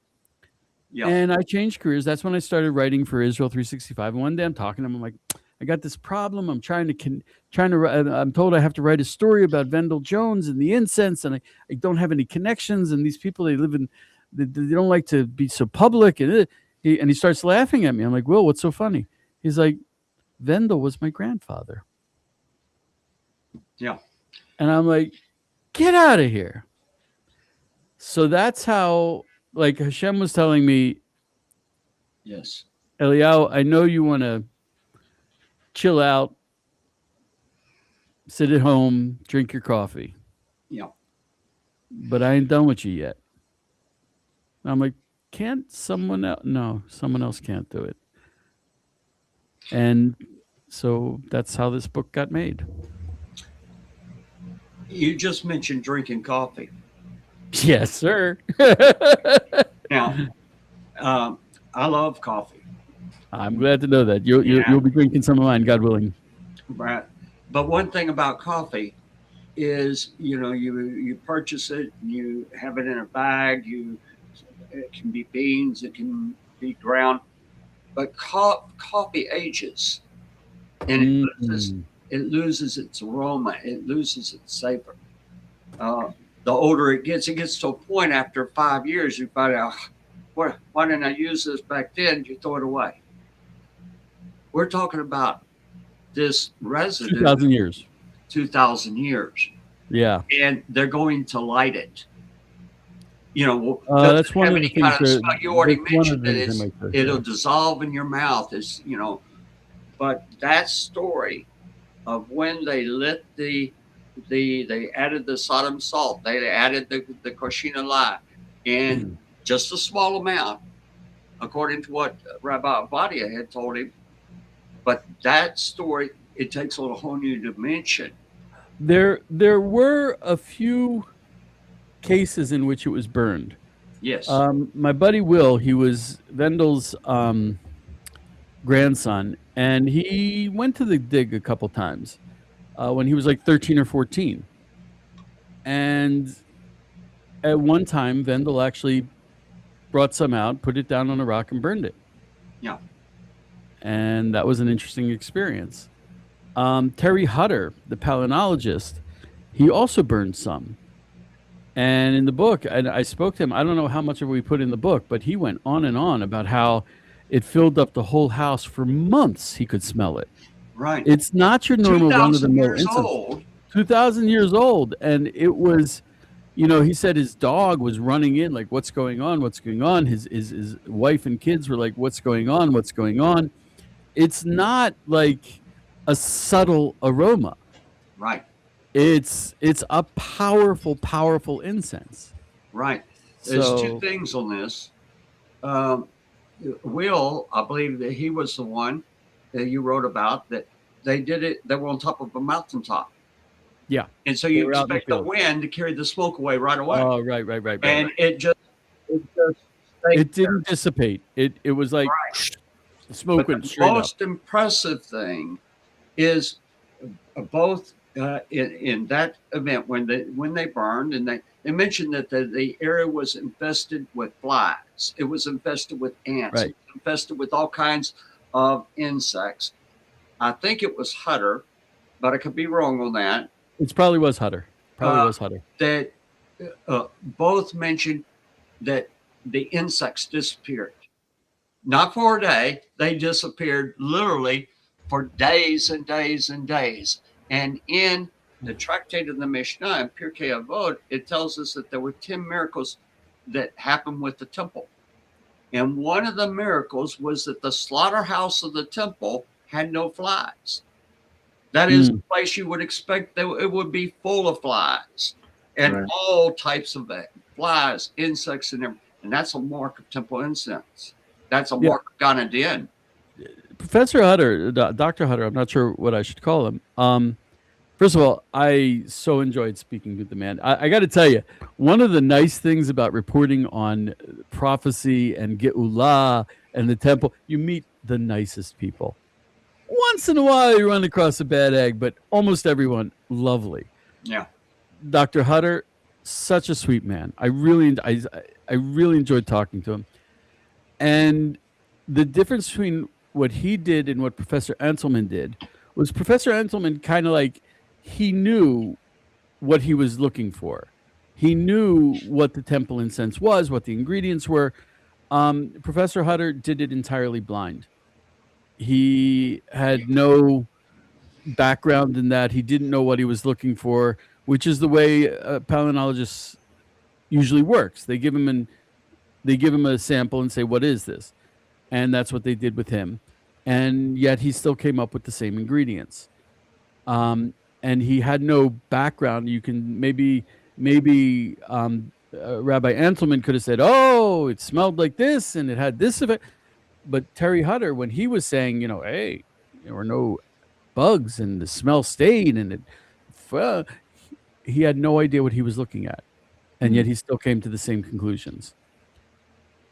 Speaker 4: Yeah.
Speaker 3: And I changed careers. That's when I started writing for Israel 365. And one day I'm talking to him. I'm like, "I got this problem. I'm I'm told I have to write a story about Vendel Jones and the incense, and I don't have any connections. And these people, they don't like to be so public." And he starts laughing at me. I'm like, "Will, what's so funny?" He's like, "Vendel was my grandfather."
Speaker 4: Yeah.
Speaker 3: And I'm like, "Get out of here." So that's how, like Hashem was telling me,
Speaker 4: Yes.
Speaker 3: "Eliyahu, I know you want to chill out, sit at home, drink your coffee,
Speaker 4: Yeah.
Speaker 3: but I ain't done with you yet." And I'm like, "Can't someone else?" No, someone else can't do it. And so that's how this book got made.
Speaker 4: You just mentioned drinking coffee.
Speaker 3: Yes, sir.
Speaker 4: Now, I love coffee.
Speaker 3: I'm glad to know that. You'll be drinking some of mine, God willing.
Speaker 4: Right. But one thing about coffee is, you purchase it, you have it in a bag, it can be beans, it can be ground, but coffee ages, and it loses its aroma, it loses its savor. The older it gets to a point after 5 years, you find out, why didn't I use this back then? You throw it away. We're talking about this residue.
Speaker 3: 2,000 years.
Speaker 4: 2,000 years.
Speaker 3: Yeah.
Speaker 4: And they're going to light it.
Speaker 3: That's one of the things.
Speaker 4: You already mentioned that it'll dissolve in your mouth. But that story of when they lit they added the Sodom salt, they added the Koshina lye, and just a small amount, according to what Rabbi Ovadia had told him. But that story, it takes on a whole new dimension
Speaker 3: There were a few cases in which it was burned.
Speaker 4: Yes.
Speaker 3: My buddy Will, he was Vendel's grandson, and he went to the dig a couple times when he was like 13 or 14. And at one time, Vendel actually brought some out, put it down on a rock, and burned it.
Speaker 4: Yeah.
Speaker 3: And that was an interesting experience. Terry Hutter, the palynologist, he also burned some. And in the book, and I spoke to him, I don't know how much of it we put in the book, but he went on and on about how it filled up the whole house for months. He could smell it.
Speaker 4: Right.
Speaker 3: It's not your normal
Speaker 4: 2,000
Speaker 3: run-of-the-mill
Speaker 4: years
Speaker 3: incense.
Speaker 4: old.
Speaker 3: 2,000 years old. And it was, you know, he said his dog was running in, like, what's going on? What's going on? His wife and kids were like, what's going on? What's going on? It's not like a subtle aroma.
Speaker 4: Right.
Speaker 3: It's a powerful, powerful incense.
Speaker 4: Right. There's
Speaker 3: So-
Speaker 4: two things on this. Will, I believe that he was the one that you wrote about that they did it. They were on top of a mountaintop.
Speaker 3: Yeah.
Speaker 4: And so
Speaker 3: They
Speaker 4: you
Speaker 3: were out in the
Speaker 4: expect the
Speaker 3: field.
Speaker 4: wind to carry the smoke away right away.
Speaker 3: Oh, right.
Speaker 4: And it just
Speaker 3: It didn't dissipate. It was like the smoke
Speaker 4: But
Speaker 3: went
Speaker 4: the
Speaker 3: straight up.
Speaker 4: most impressive thing is both in that event when they burned, and they mentioned that the area was infested with flies. It was infested with ants.
Speaker 3: Right.
Speaker 4: It was infested with all kinds of insects. I think it was Hutter, but I could be wrong on that.
Speaker 3: It probably was Hutter. Was Hutter.
Speaker 4: That both mentioned that the insects disappeared. Not for a day, they disappeared literally for days and days and days. And in the Tractate of the Mishnah, in Pirkei Avot, it tells us that there were 10 miracles that happened with the temple. And one of the miracles was that the slaughterhouse of the temple had no flies. That is a place you would expect that it would be full of flies and
Speaker 2: Right.
Speaker 4: all types of flies, insects, and everything. And that's a mark of temple incense. That's a mark of Ganadin.
Speaker 3: Professor Hutter, Dr. Hutter, I'm not sure what I should call him. First of all, I so enjoyed speaking with the man. I got to tell you, one of the nice things about reporting on prophecy and Geulah and the temple, you meet the nicest people. Once in a while, you run across a bad egg, but almost everyone lovely.
Speaker 4: Yeah.
Speaker 3: Dr. Hutter, such a sweet man. I really enjoyed talking to him. And the difference between what he did and what Professor Enselman did was Professor Enselman kind of like, he knew what he was looking for. He knew what the temple incense was, what the ingredients were. Professor Hutter did it entirely blind. He had no background in that. He didn't know what he was looking for, which is the way a palynologist usually works. They give him a sample and say, "What is this?" And that's what they did with him. And yet he still came up with the same ingredients. And he had no background. You can maybe Rabbi Anselman could have said, "Oh, it smelled like this and it had this effect." But Terry Hutter, when he was saying, hey, there were no bugs and the smell stayed, and he had no idea what he was looking at, and yet he still came to the same conclusions.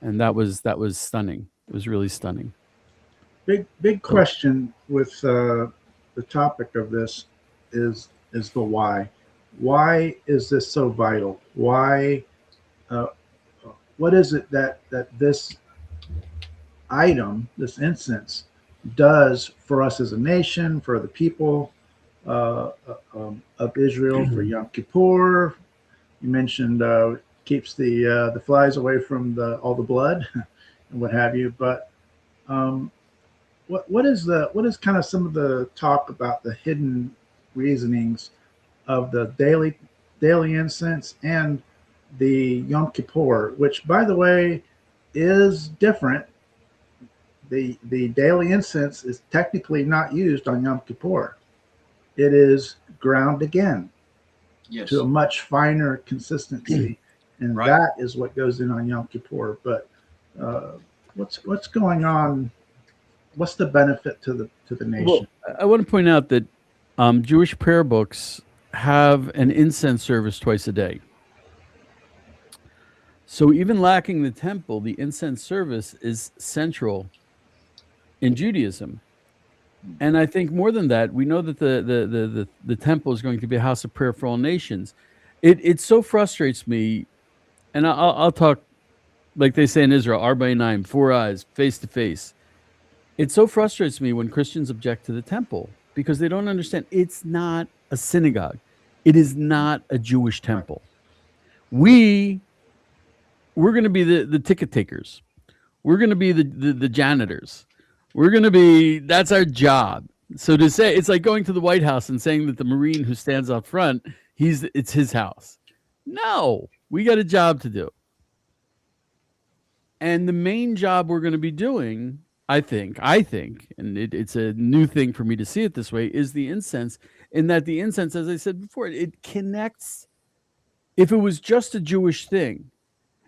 Speaker 3: And that was stunning. It was really stunning.
Speaker 2: Big question with the topic of this is the why. Why is this so vital? Why? What is it that this item, this incense, does for us as a nation, for the people of Israel, for Yom Kippur? You mentioned keeps the flies away from all the blood and what have you. But what is kind of some of the talk about the hidden reasonings of the daily incense and the Yom Kippur, which, by the way, is different. The daily incense is technically not used on Yom Kippur. It is ground again to a much finer consistency, and that is what goes in on Yom Kippur. But what's going on? What's the benefit to the nation?
Speaker 3: Well, I want to point out that Jewish prayer books have an incense service twice a day. So even lacking the temple, the incense service is central in Judaism. And I think more than that, we know that the temple is going to be a house of prayer for all nations. It so frustrates me, and I'll talk like they say in Israel, Arbainayim, 4 eyes, face to face. It so frustrates me when Christians object to the temple because they don't understand it's not a synagogue. It is not a Jewish temple. We're going to be the ticket takers. We're going to be the janitors. We're going to be, that's our job. So to say, it's like going to the White House and saying that the Marine who stands out front, it's his house. No, we got a job to do. And the main job we're going to be doing, I think, and it's a new thing for me to see it this way, is the incense, in that the incense, as I said before, it connects. If it was just a Jewish thing,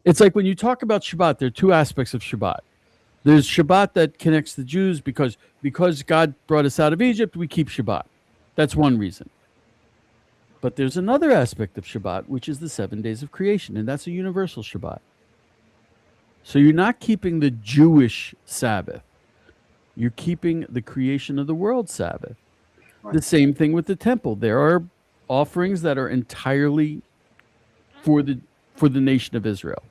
Speaker 3: it's like when you talk about Shabbat, there are two aspects of Shabbat. There's Shabbat that connects the Jews because God brought us out of Egypt, we keep Shabbat. That's one reason. But there's another aspect of Shabbat, which is the 7 days of creation, and that's a universal Shabbat. So you're not keeping the Jewish Sabbath. You're keeping the creation of the world Sabbath. Right. The same thing with the temple. There are offerings that are entirely for the nation of Israel.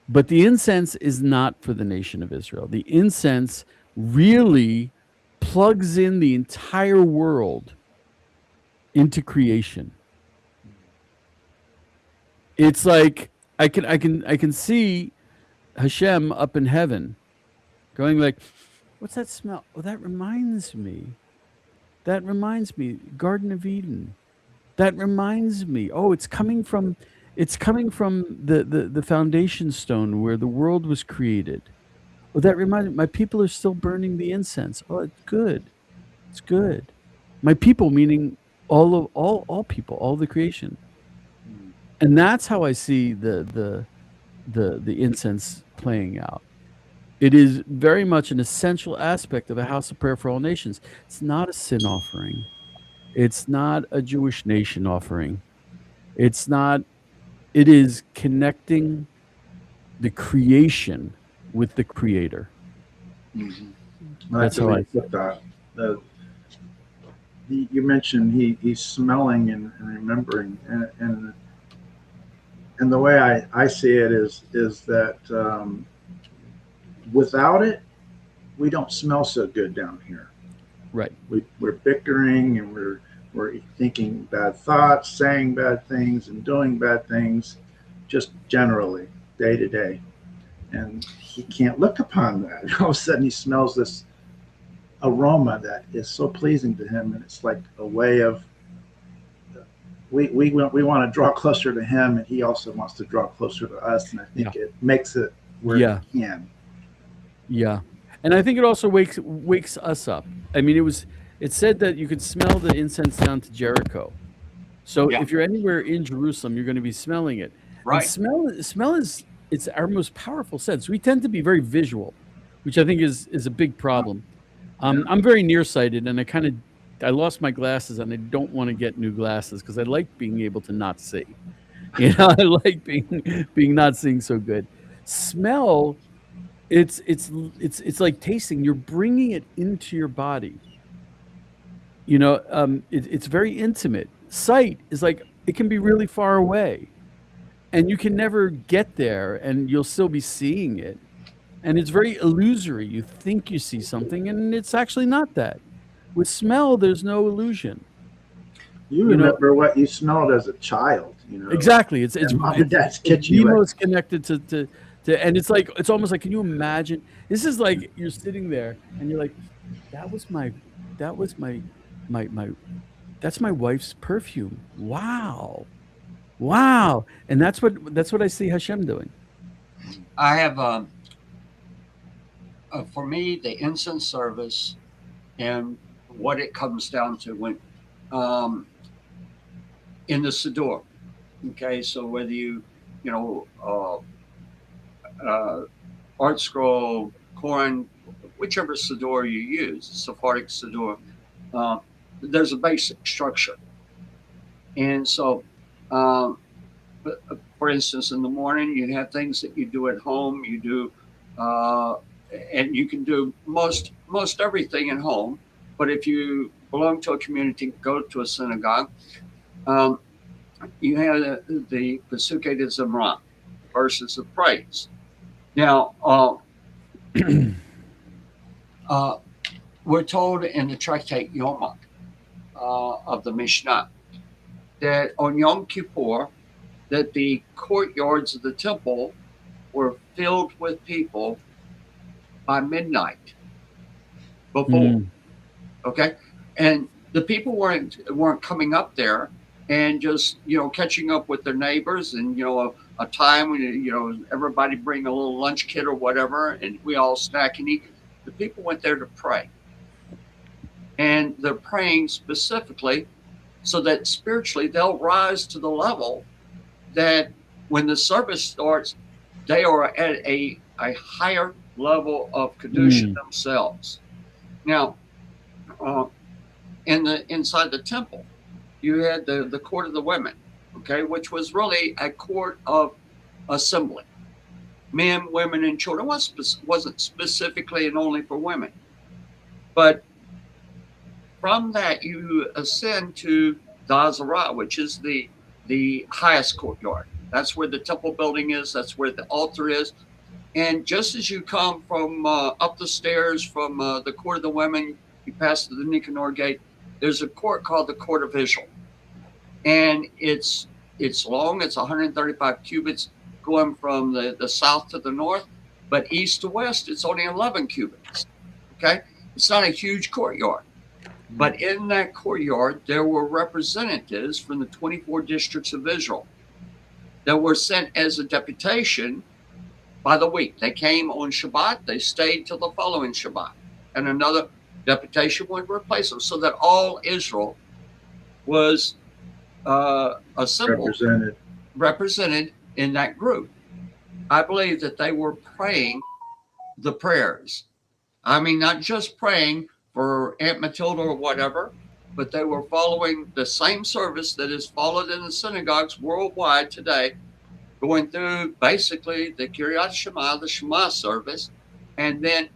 Speaker 3: But the incense is not for the nation of Israel. The incense really plugs in the entire world into creation. It's like I can see Hashem up in heaven going like, what's that smell? Oh, that reminds me. Garden of Eden. That reminds me. Oh, it's coming from the foundation stone where the world was created. Oh, that reminded me, my people are still burning the incense. Oh, it's good. It's good. My people, meaning all people, all the creation. And that's how I see the incense playing out. It is very much an essential aspect of a house of prayer for all nations. It's not a sin offering. It's not a Jewish nation offering. It's not. It is connecting the creation with the Creator.
Speaker 2: Mm-hmm. That's how I put that. You mentioned he's smelling and remembering, and the way I see it is that without it, we don't smell so good down here.
Speaker 3: Right.
Speaker 2: We're bickering and we're thinking bad thoughts, saying bad things, and doing bad things, just generally, day to day. And he can't look upon that. All of a sudden, he smells this aroma that is so pleasing to him, and it's like a way of we want to draw closer to him, and he also wants to draw closer to us. And I think it makes it where he can.
Speaker 3: Yeah, and I think it also wakes us up. I mean, it said that you could smell the incense down to Jericho. So if you're anywhere in Jerusalem, you're going to be smelling it.
Speaker 4: Right.
Speaker 3: And smell is it's our most powerful sense. We tend to be very visual, which I think is a big problem. I'm very nearsighted, and I lost my glasses, and I don't want to get new glasses because I like being able to not see. You know, I like being not seeing so good. Smell, it's like tasting. You're bringing it into your body. You know, it's very intimate. Sight is like, it can be really far away, and you can never get there, and you'll still be seeing it. And it's very illusory. You think you see something, and it's actually not that. With smell, there's no illusion.
Speaker 2: You remember what you smelled as a child, you know.
Speaker 3: Exactly. It's
Speaker 2: mom and dad's kitchen.
Speaker 3: Most connected to, and it's like, it's almost like, can you imagine? This is like you're sitting there, and you're like, that's my wife's perfume. Wow, and that's what I see Hashem doing.
Speaker 4: I have for me, the incense service and what it comes down to when in the Siddur. Okay, so whether Art Scroll, Qumran, whichever Siddur you use, Sephardic Siddur, there's a basic structure. And so, um, for instance, in the morning, you have things that you do at home. You do, uh, and you can do most everything at home. But if you belong to a community, go to a synagogue. Um, you have the Pesukei de Zimra, verses of praise. Now, uh, we're told in the tractate Yoma of the Mishnah that on Yom Kippur, that the courtyards of the temple were filled with people by midnight before.
Speaker 3: Mm.
Speaker 4: Okay, and the people weren't coming up there and just catching up with their neighbors, and a time when everybody bring a little lunch kit or whatever, and we all snack and eat. The people went there to pray, and they're praying specifically so that spiritually they'll rise to the level that when the service starts, they are at a higher level of kedusha themselves. Now, inside the temple, you had the court of the women, okay, which was really a court of assembly, men, women, and children. Wasn't specifically and only for women, but from that you ascend to the Azara, which is the highest courtyard. That's where the temple building is. That's where the altar is. And just as you come from up the stairs from the court of the women, you pass the Nicanor gate. There's a court called the Court of Israel, and it's long. It's 135 cubits going from the south to the north, but east to west, it's only 11 cubits. Okay, it's not a huge courtyard, but in that courtyard, there were representatives from the 24 districts of Israel that were sent as a deputation by the week. They came on Shabbat, they stayed till the following Shabbat, and another deputation would replace them, so that all Israel was assembled, represented in that group. I believe that they were praying the prayers. I mean, not just praying for Aunt Matilda or whatever, but they were following the same service that is followed in the synagogues worldwide today, going through basically the Kiryat Shema, the Shema service, and then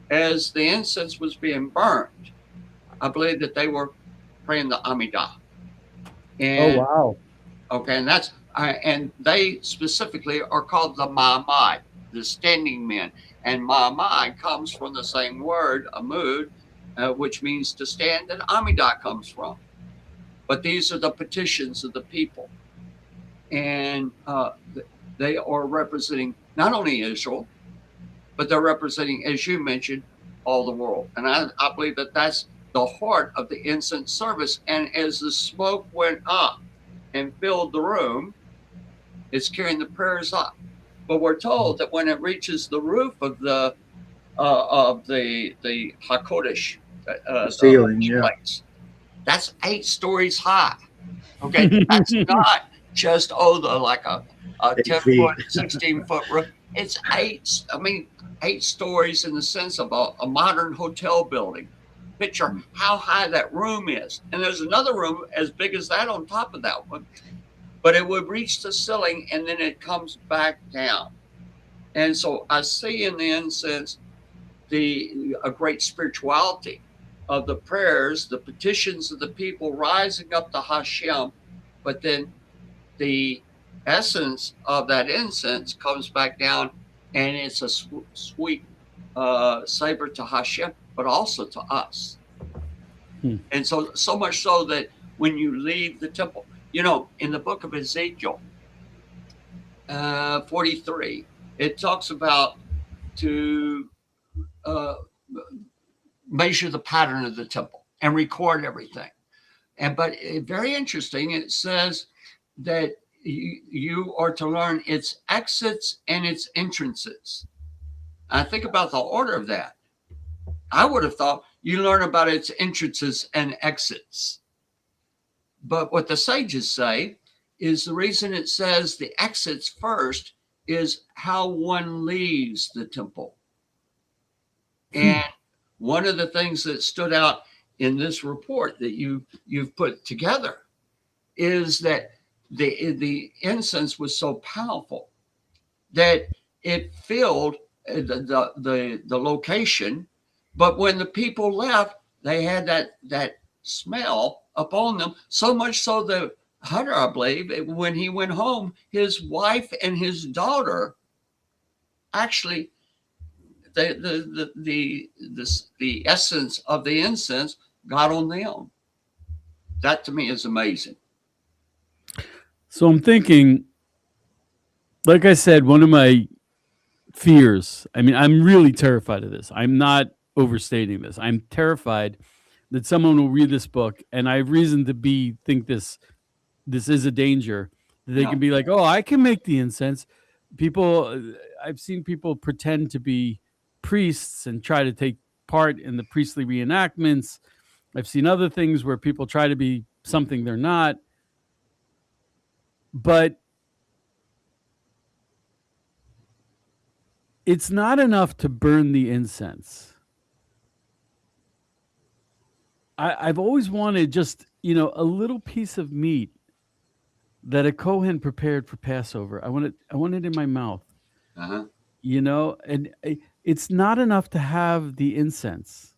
Speaker 4: as the incense was being burned, I believe that they were praying the Amidah. And,
Speaker 3: oh wow!
Speaker 4: Okay, and that's and they specifically are called the Ma'amad, the standing men. And Ma'amad comes from the same word, Amud, which means to stand, and Amidah comes from. But these are the petitions of the people, and they are representing not only Israel, but they're representing, as you mentioned, all the world. And I believe that that's the heart of the incense service. And as the smoke went up and filled the room, it's carrying the prayers up. But we're told that when it reaches the roof of the Hakodesh,
Speaker 2: ceiling,
Speaker 4: place, that's 8 stories high. Okay, that's not just like a 10-foot, 16-foot roof. It's 8 stories in the sense of a modern hotel building. Picture how high that room is. And there's another room as big as that on top of that one. But it would reach the ceiling and then it comes back down. And so I see in the incense a great spirituality of the prayers, the petitions of the people rising up to Hashem, but then the essence of that incense comes back down, and it's a sweet savor to Hashem, but also to us. And so much so that when you leave the temple, in the book of Ezekiel 43, it talks about to measure the pattern of the temple and record everything. But very interesting, it says that you are to learn its exits and its entrances. I think about the order of that. I would have thought you learn about its entrances and exits. But what the sages say is the reason it says the exits first is how one leaves the temple. And one of the things that stood out in this report that you've put together is that the incense was so powerful that it filled the location. But when the people left, they had that smell upon them, so much so that Hunter, I believe, when he went home, his wife and his daughter actually the essence of the incense got on them. That to me is amazing.
Speaker 3: So I'm thinking, like I said, one of my fears, I mean, I'm really terrified of this. I'm not overstating this. I'm terrified that someone will read this book, and I have reason to think this is a danger. They can be like, oh, I can make the incense. I've seen people pretend to be priests and try to take part in the priestly reenactments. I've seen other things where people try to be something they're not. But it's not enough to burn the incense. I've always wanted just, a little piece of meat that a Kohen prepared for Passover. I want it in my mouth.
Speaker 4: Uh-huh.
Speaker 3: And it's not enough to have the incense.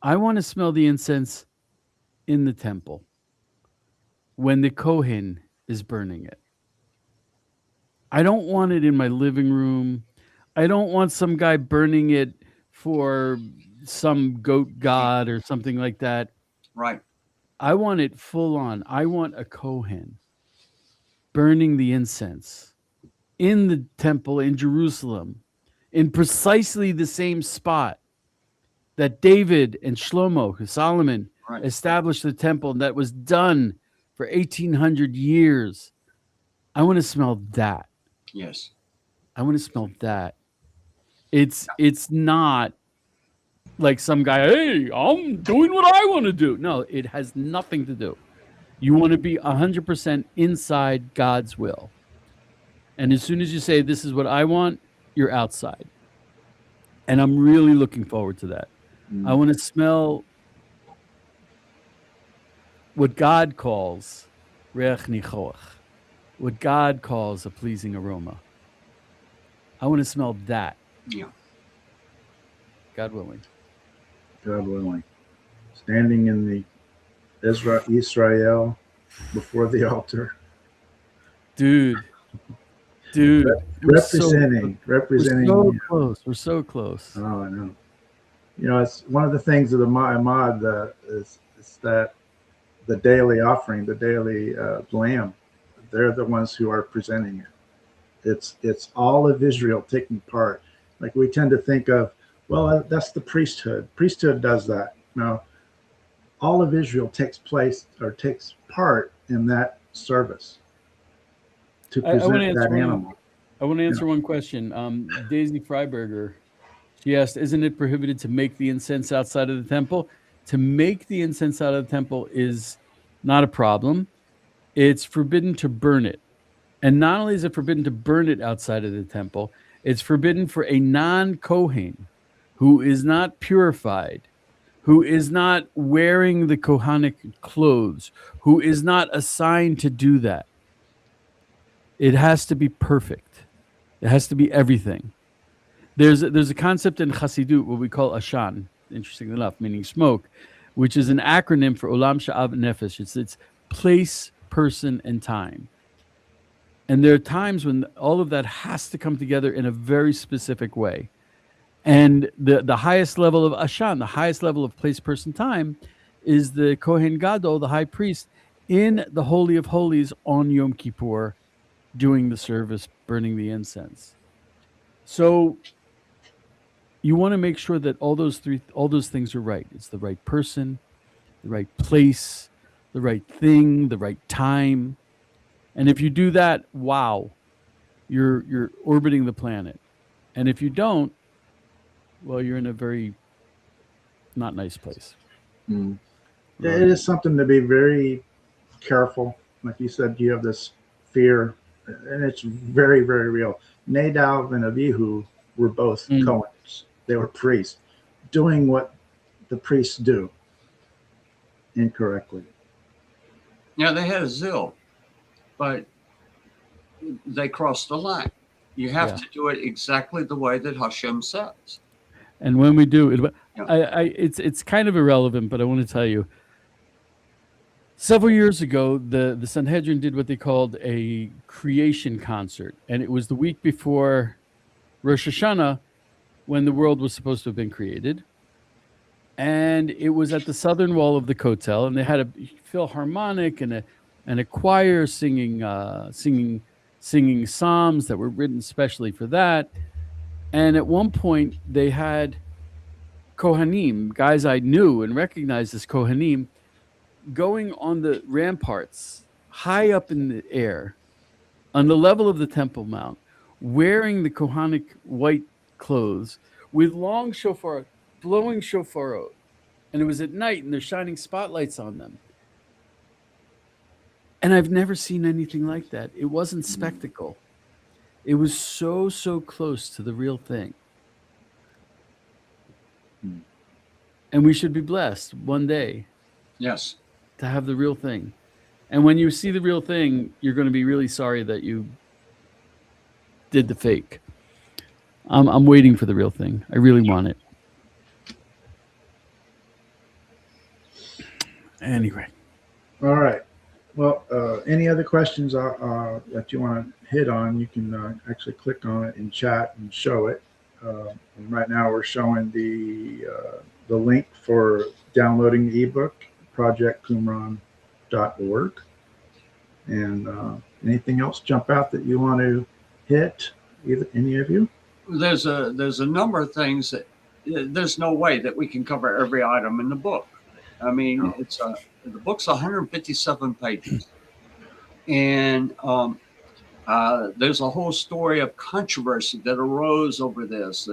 Speaker 3: I want to smell the incense in the temple when the Kohen is burning it. I don't want it in my living room. I don't want some guy burning it for some goat god or something like that.
Speaker 4: Right.
Speaker 3: I want it full on. I want a Kohen burning the incense in the temple in Jerusalem in precisely the same spot that David and Shlomo, Solomon, established the temple, and that was done for 1,800 years. I want to smell that.
Speaker 4: Yes.
Speaker 3: I want to smell that. It's not like some guy, hey, I'm doing what I want to do. No, it has nothing to do. You want to be 100% inside God's will. And as soon as you say, this is what I want, you're outside. And I'm really looking forward to that. I want to smell what God calls reach nichoach, what God calls a pleasing aroma. I want to smell that.
Speaker 4: Yeah.
Speaker 3: God willing.
Speaker 2: God willing. Standing in the Israel before the altar.
Speaker 3: Dude.
Speaker 2: Representing.
Speaker 3: We're so close.
Speaker 2: Oh, I know. It's one of the things of the Ma'amad is that the daily offering, the daily lamb, they're the ones who are presenting it. It's all of Israel taking part. Like we tend to think of, well, that's the priesthood. Priesthood does that. No, all of Israel takes part in that service to present that animal.
Speaker 3: I want to answer one question. Daisy Freiberger, she asked, isn't it prohibited to make the incense outside of the temple? To make the incense out of the temple is not a problem. It's forbidden to burn it. And not only is it forbidden to burn it outside of the temple, it's forbidden for a non-Kohen who is not purified, who is not wearing the Kohanic clothes, who is not assigned to do that. It has to be perfect. It has to be everything. There's a concept in Chassidut, what we call Ashan, interestingly enough, meaning smoke, which is an acronym for Olam Sha'av Nefesh. It's place, person, and time. And there are times when all of that has to come together in a very specific way. And the highest level of Ashan, the highest level of place, person, time, is the Kohen Gadol, the high priest, in the Holy of Holies on Yom Kippur, doing the service, burning the incense. So you want to make sure that all those things are right. It's the right person, the right place, the right thing, the right time. And if you do that, wow, you're orbiting the planet. And if you don't, well, you're in a very not nice place.
Speaker 2: It is something to be very careful. Like you said, you have this fear, and it's very, very real. Nadav and Avihu were both Cohens. They were priests doing what the priests do incorrectly.
Speaker 4: Yeah, they had a zeal, but they crossed the line. You have
Speaker 3: Yeah.
Speaker 4: to do it exactly the way that Hashem says.
Speaker 3: And when we do it,
Speaker 4: Yeah.
Speaker 3: it's kind of irrelevant, but I want to tell you. Several years ago, the Sanhedrin did what they called a creation concert, and it was the week before Rosh Hashanah, when the world was supposed to have been created. And it was at the southern wall of the Kotel, and they had a philharmonic and a choir singing psalms that were written specially for that. And at one point, they had Kohanim, guys I knew and recognized as Kohanim, going on the ramparts high up in the air on the level of the Temple Mount, wearing the Kohanic white clothes with long shofar, blowing shofarot. And it was at night, and they're shining spotlights on them. And I've never seen anything like that. It wasn't spectacle. It was so close to the real thing. And we should be blessed one day
Speaker 4: Yes.
Speaker 3: to have the real thing. And when you see the real thing, you're going to be really sorry that you did the fake. I'm waiting for the real thing. I really want it. Anyway.
Speaker 2: All right. Well, any other questions that you want to hit on, you can actually click on it in chat and show it. And right now we're showing the link for downloading the ebook, projectqumran.org. And anything else jump out that you want to hit, any of you?
Speaker 4: There's a number of things that there's no way that we can cover every item in the book. I mean, the book's 157 pages, and there's a whole story of controversy that arose over this,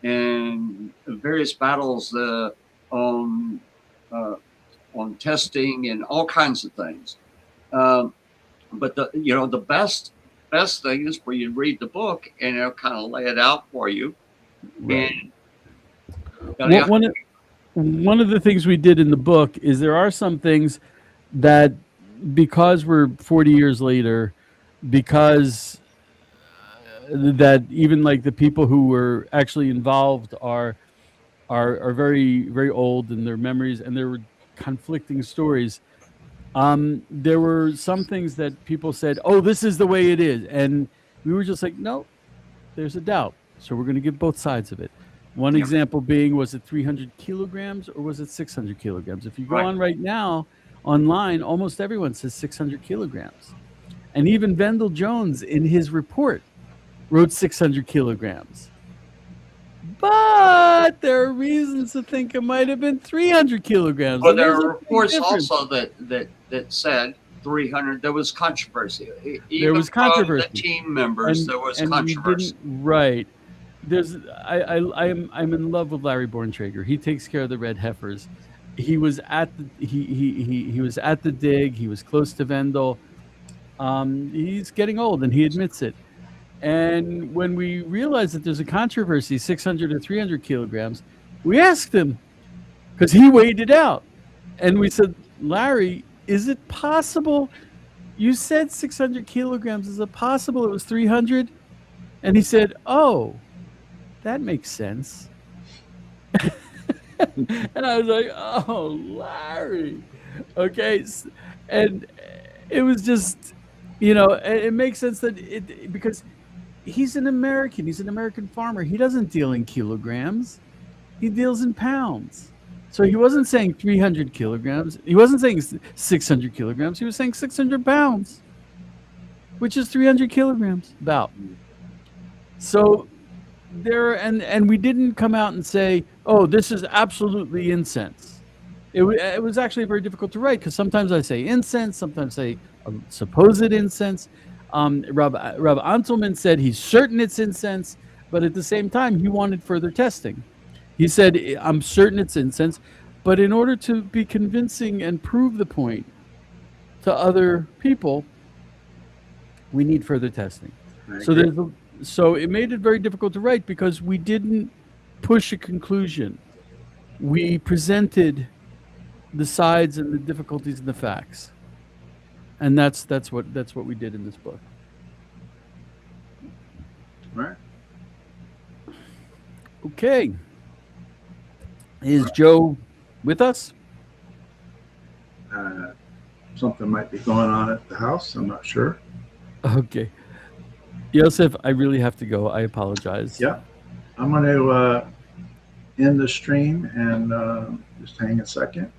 Speaker 4: and various battles on testing and all kinds of things. But the best thing is where you read the book and it'll kind of lay it out for you.
Speaker 3: Right. And one of the things we did in the book is there are some things that, because we're 40 years later, because that even like the people who were actually involved are very, very old in their memories, and there were conflicting stories. There were some things that people said, "Oh, this is the way it is," and we were just like, "No, there's a doubt." So we're going to give both sides of it. One example being, was it 300 kilograms or was it 600 kilograms? If you go on right now online, almost everyone says 600 kilograms. And even Vendel Jones in his report wrote 600 kilograms. But there are reasons to think it might have been 300 kilograms.
Speaker 4: But there are reports also that said 300. There was controversy. Even
Speaker 3: there was controversy.
Speaker 4: From the team members, there was controversy.
Speaker 3: Right. I'm in love with Larry Borntrager. He takes care of the red heifers. He was at the he was at the dig. He was close to Vendel. He's getting old, and he admits it. And when we realized that there's a controversy, 600 or 300 kilograms, we asked him, because he weighed it out, and we said, "Larry, is it possible? You said 600 kilograms. Is it possible it was 300?" And he said, "Oh, that makes sense." And I was like, "Oh, Larry." Okay. And it was just, it makes sense that because he's an American farmer. He doesn't deal in kilograms. He deals in pounds. So he wasn't saying 300 kilograms. He wasn't saying 600 kilograms. He was saying 600 pounds, which is 300 kilograms about. So and we didn't come out and say, "Oh, this is absolutely incense." It was actually very difficult to write, because sometimes I say incense, sometimes I say supposed incense. Rabbi Antelman said he's certain it's incense, but at the same time he wanted further testing. He said, "I'm certain it's incense, but in order to be convincing and prove the point to other people, we need further testing." So it made it very difficult to write, because we didn't push a conclusion. We presented the sides and the difficulties and the facts. And that's what we did in this book.
Speaker 2: Right.
Speaker 3: Okay. Is Joe with us?
Speaker 2: Something might be going on at the house. I'm not sure.
Speaker 3: Okay. Yosef, I really have to go. I apologize.
Speaker 2: Yeah. I'm going to end the stream and just hang a second.